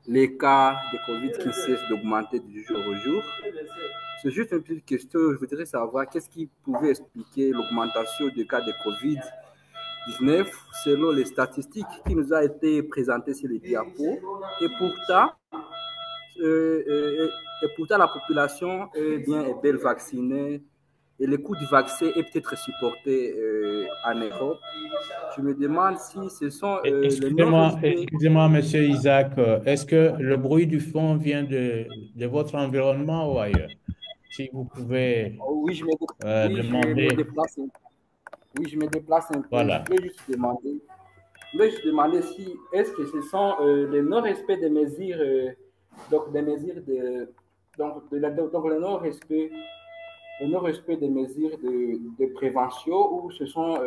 les cas de Covid qui cessent d'augmenter du jour au jour. C'est juste une petite question. Je voudrais savoir qu'est-ce qui pouvait expliquer l'augmentation des cas de Covid-19 selon les statistiques qui nous a été présentées sur les diapos. Et pourtant la population est belle vaccinée et le coût du vaccin est peut-être supporté en Europe. Je me demande si ce sont les non-respects. Excusez-moi, monsieur Isaac, est-ce que le bruit du fond vient de votre environnement ou ailleurs? Si vous pouvez Oui, je me demander. déplace. Oui, je me déplace un peu. Voilà. Je voulais juste demander si est-ce que ce sont les non-respects des mesures, donc des mesures donc le non-respect des mesures de prévention, ou ce sont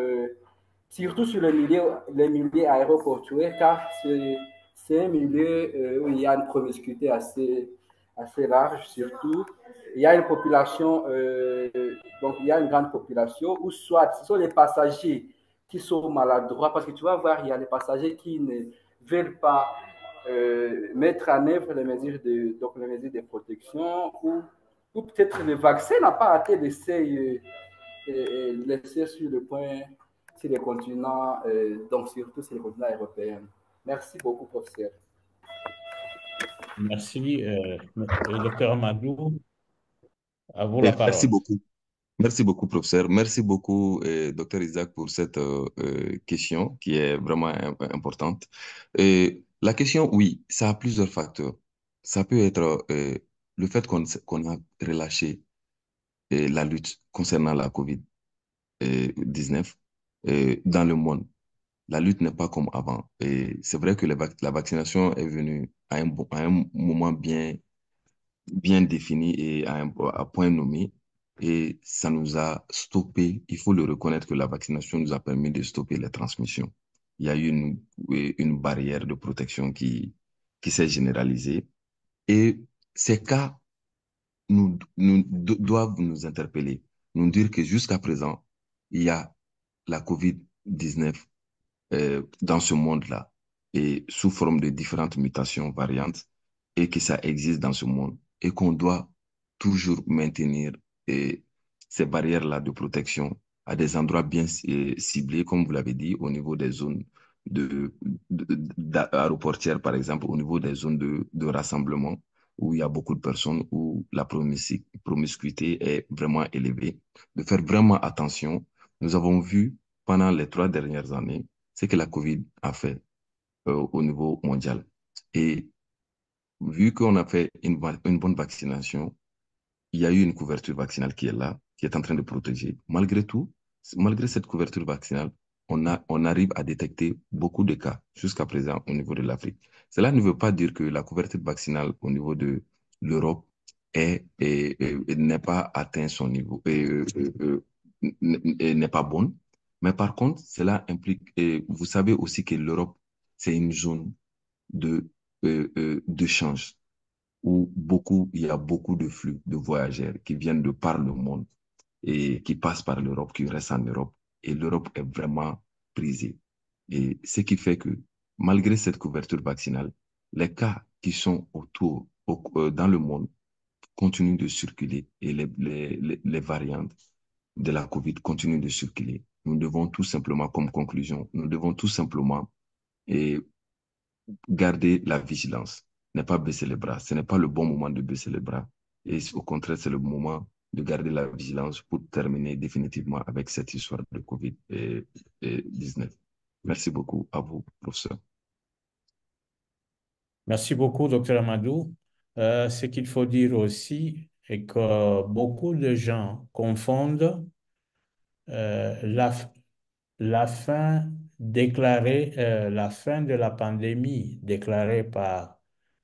surtout sur les milieux aéroportuaires, car c'est un milieu où il y a une promiscuité assez large, surtout. Il y a une population, donc il y a une grande population, où soit ce sont les passagers qui sont maladroits, parce que tu vas voir, il y a les passagers qui ne veulent pas mettre en œuvre donc les mesures de protection, ou peut-être le vaccin n'a pas été laissé sur le point sur les continents, donc surtout sur les continents européens. Merci beaucoup, professeur. Merci, docteur Amadou. À vous la Merci parole. beaucoup. Merci beaucoup, professeur. Merci beaucoup, docteur Isaac, pour cette question qui est vraiment importante. La question, oui, ça a plusieurs facteurs. Ça peut être le fait qu'on a relâché la lutte concernant la COVID-19 dans le monde. la lutte n'est pas comme avant. Et c'est vrai que la vaccination est venue à un moment bien défini et à point nommé. Et ça nous a stoppé. Il faut le reconnaître que la vaccination nous a permis de stopper les transmissions. Il y a eu une barrière de protection qui s'est généralisée. Et ces cas doivent nous interpeller, nous dire que jusqu'à présent, il y a la COVID-19 dans ce monde-là et sous forme de différentes mutations variantes et que ça existe dans ce monde et qu'on doit toujours maintenir euh, ces barrières-là de protection à des endroits bien ciblés, comme vous l'avez dit, au niveau des zones aéroportières, par exemple, au niveau des zones de rassemblement où il y a beaucoup de personnes, où la promiscuité est vraiment élevée, de faire vraiment attention. Nous avons vu pendant les 3 dernières années ce que la COVID a fait au niveau mondial. Et vu qu'on a fait une bonne vaccination, il y a eu une couverture vaccinale qui est là, qui est en train de protéger. Malgré tout, malgré cette couverture vaccinale, on arrive à détecter beaucoup de cas jusqu'à présent au niveau de l'Afrique. Cela ne veut pas dire que la couverture vaccinale au niveau de l'Europe n'est pas atteint son niveau, n'est pas bonne. Mais par contre, cela implique, et vous savez aussi que l'Europe, c'est une zone de change où il y a beaucoup de flux de voyageurs qui viennent de par le monde et qui passent par l'Europe, qui restent en Europe. Et l'Europe est vraiment prisée. Et ce qui fait que, malgré cette couverture vaccinale, les cas qui sont dans le monde continuent de circuler et les variantes de la COVID continuent de circuler. Nous devons tout simplement, comme conclusion, nous devons tout simplement et garder la vigilance, ne pas baisser les bras. Ce n'est pas le bon moment de baisser les bras. Et au contraire, c'est le moment de garder la vigilance pour terminer définitivement avec cette histoire de COVID-19. Merci beaucoup à vous, professeur. Merci beaucoup, docteur Amadou. Ce qu'il faut dire aussi est que beaucoup de gens confondent euh, la, la fin la fin de la pandémie déclarée par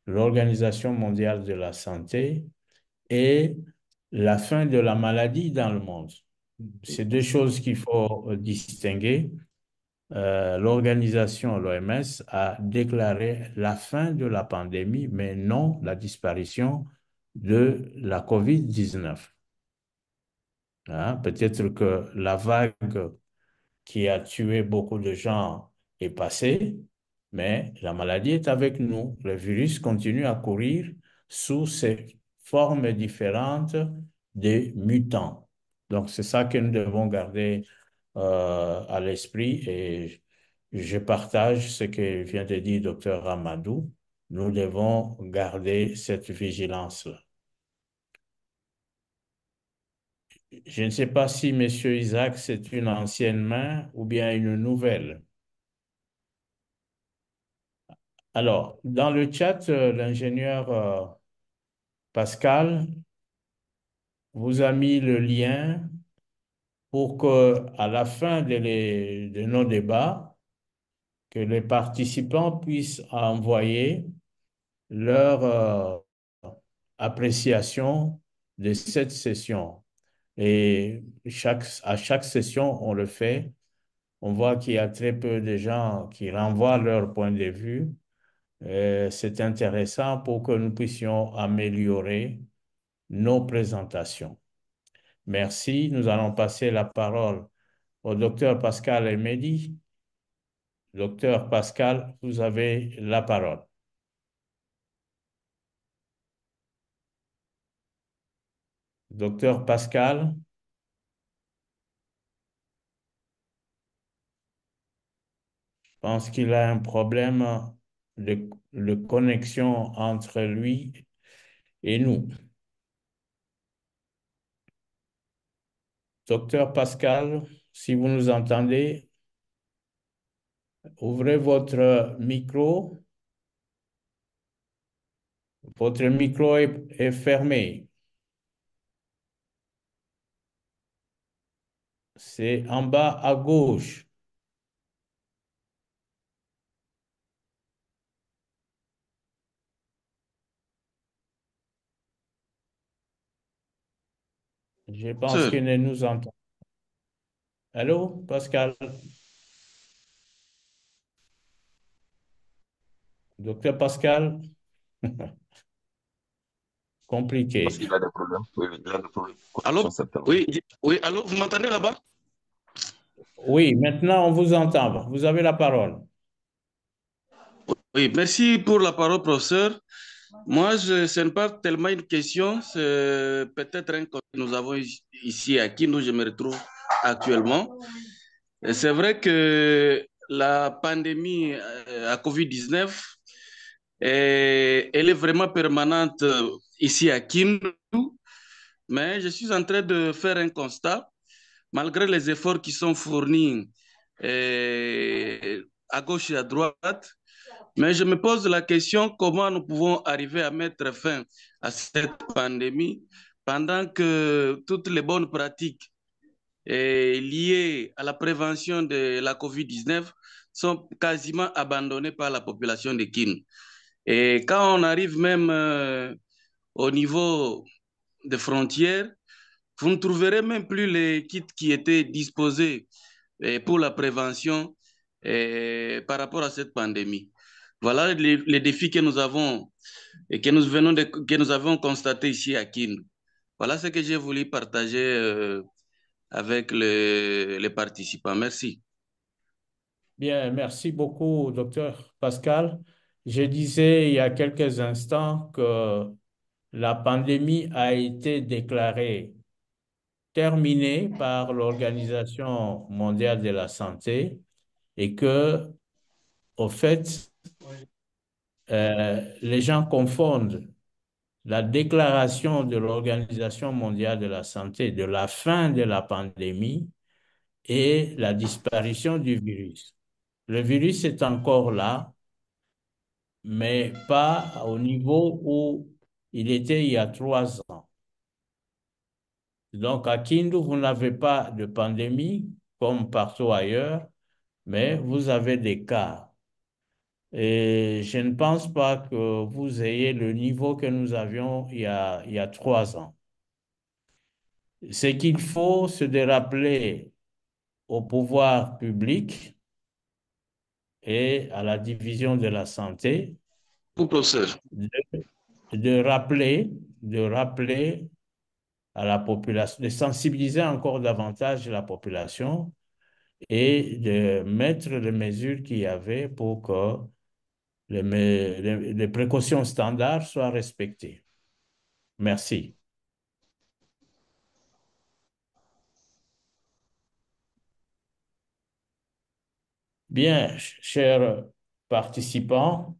l'Organisation mondiale de la santé et la fin de la maladie dans le monde. C'est deux choses qu'il faut distinguer. L'organisation, l'OMS, a déclaré la fin de la pandémie, mais non la disparition de la COVID-19. Hein, peut-être que la vague qui a tué beaucoup de gens est passée, mais la maladie est avec nous. Le virus continue à courir sous ses formes différentes des mutants. Donc, c'est ça que nous devons garder à l'esprit et je partage ce que vient de dire docteur Ramadou. Nous devons garder cette vigilance-là. Je ne sais pas si Monsieur Isaac, c'est une ancienne main ou bien une nouvelle. Alors, dans le chat, l'ingénieur Pascal vous a mis le lien pour que, à la fin de nos débats, que les participants puissent envoyer leur appréciation de cette session. Et à chaque session, on le fait. On voit qu'il y a très peu de gens qui renvoient leur point de vue. C'est intéressant pour que nous puissions améliorer nos présentations. Merci. Nous allons passer la parole au docteur Pascal Elmedi. Docteur Pascal, vous avez la parole. Docteur Pascal, je pense qu'il a un problème de connexion entre lui et nous. Docteur Pascal, si vous nous entendez, ouvrez votre micro. Votre micro est fermé. C'est en bas à gauche. Je pense Sir. qu'il ne nous entend. Allô, Pascal? Docteur Pascal? Parce Compliqué. qu'il a des problèmes. Oui, oui, il a des problèmes de Allô? connexion, certainement. Oui, oui, allô, vous m'entendez là-bas? Oui, maintenant on vous entend. Vous avez la parole. Oui, merci pour la parole, professeur. Moi, ce n'est pas tellement une question, c'est peut-être un constat que nous avons ici à qui nous je me retrouve actuellement. Et c'est vrai que la pandémie à COVID-19, elle est vraiment permanente ici à Kindu, mais je suis en train de faire un constat, malgré les efforts qui sont fournis à gauche et à droite, mais je me pose la question comment nous pouvons arriver à mettre fin à cette pandémie pendant que toutes les bonnes pratiques liées à la prévention de la COVID-19 sont quasiment abandonnées par la population de Kin. Et quand on arrive même au niveau des frontières, vous ne trouverez même plus les kits qui étaient disposés pour la prévention par rapport à cette pandémie. Voilà les défis que nous avons et que nous avons constatés ici à Kindu. Voilà ce que j'ai voulu partager avec les participants. Merci. Bien, merci beaucoup, docteur Pascal. Je disais il y a quelques instants que la pandémie a été déclarée terminée par l'Organisation mondiale de la santé et que, au fait, les gens confondent la déclaration de l'Organisation mondiale de la santé de la fin de la pandémie et la disparition du virus. Le virus est encore là, mais pas au niveau où il était il y a 3 ans. Donc, à Kindu, vous n'avez pas de pandémie comme partout ailleurs, mais vous avez des cas. Et je ne pense pas que vous ayez le niveau que nous avions il y a 3 ans. Ce qu'il faut, c'est de rappeler au pouvoir public et à la division de la santé Pour professeur. de, de rappeler à la population, de sensibiliser encore davantage la population et de mettre les mesures qu'il y avait pour que les précautions standards soient respectées. Merci. Bien, chers participants,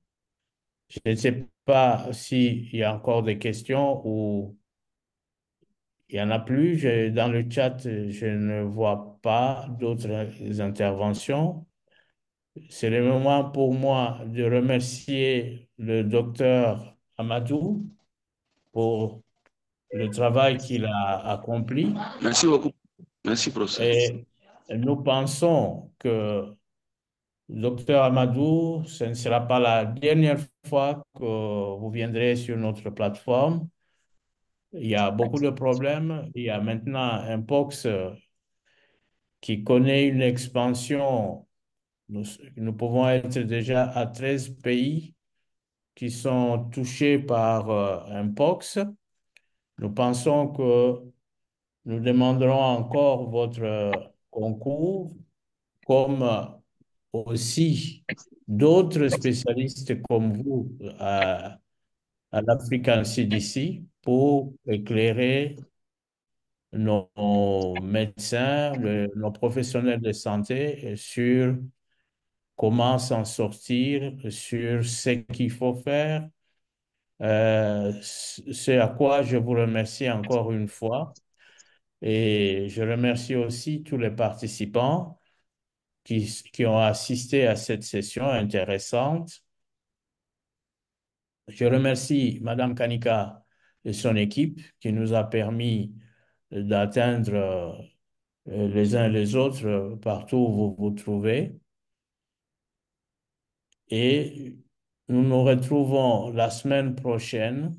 je ne sais pas s'il y a encore des questions ou il n'y en a plus. Dans le chat, je ne vois pas d'autres interventions. C'est le moment pour moi de remercier le docteur Amadou pour le travail qu'il a accompli. Merci beaucoup. Merci, professeur. Et nous pensons que, docteur Amadou, ce ne sera pas la dernière fois que vous viendrez sur notre plateforme. Il y a beaucoup de problèmes. Il y a maintenant un POX qui connaît une expansion. Nous pouvons être déjà à 13 pays qui sont touchés par un POX. Nous pensons que nous demanderons encore votre concours, comme aussi d'autres spécialistes comme vous à l'African CDC pour éclairer nos médecins, nos professionnels de santé sur comment s'en sortir, sur ce qu'il faut faire. Ce à quoi je vous remercie encore une fois. Et je remercie aussi tous les participants qui ont assisté à cette session intéressante. Je remercie Madame Kanika et son équipe qui nous a permis d'atteindre les uns les autres partout où vous vous trouvez. Et nous nous retrouvons la semaine prochaine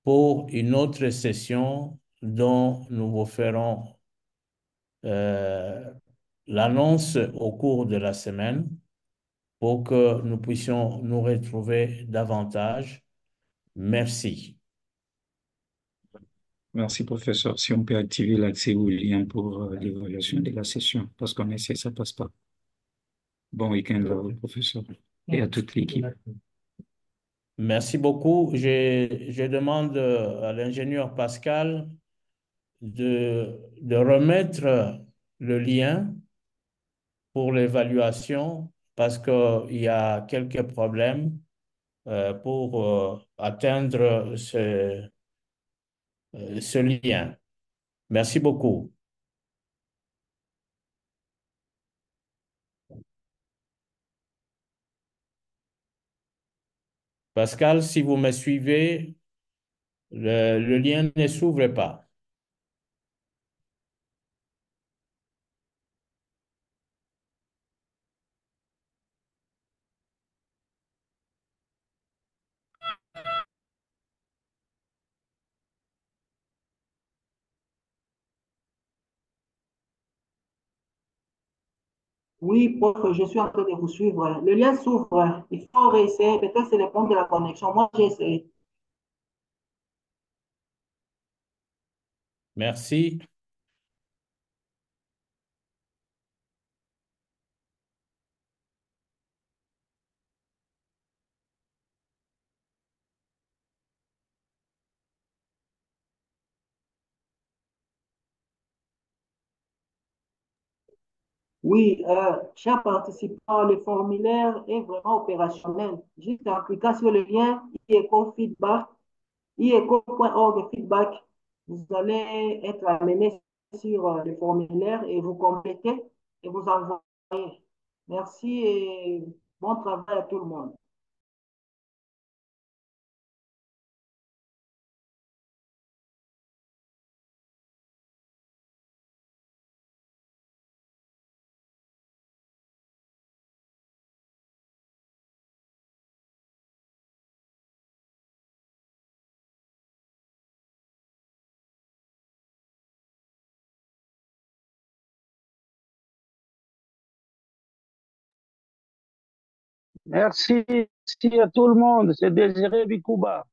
pour une autre session dont nous vous ferons l'annonce au cours de la semaine pour que nous puissions nous retrouver davantage. Merci. Merci, professeur. Si on peut activer l'accès au lien pour l'évaluation de la session, parce qu'on essaie, ça passe pas. Bon week-end à vous, professeur, et à toute l'équipe. Merci beaucoup. Je demande à l'ingénieur Pascal de remettre le lien pour l'évaluation parce qu'il y a quelques problèmes pour atteindre ce lien. Merci beaucoup. Pascal, si vous me suivez, le lien ne s'ouvre pas. Oui, prof, je suis en train de vous suivre. Le lien s'ouvre. Il faut réessayer. Peut-être c'est le problème de la connexion. Moi, j'ai essayé. Merci. Oui, chers participants, le formulaire est vraiment opérationnel. Juste en cliquant sur le lien IECO-feedback, IECO.org feedback, vous allez être amené sur le formulaire et vous complétez et vous envoyez. Merci et bon travail à tout le monde. Merci, merci à tout le monde. C'est Désiré Bikouba.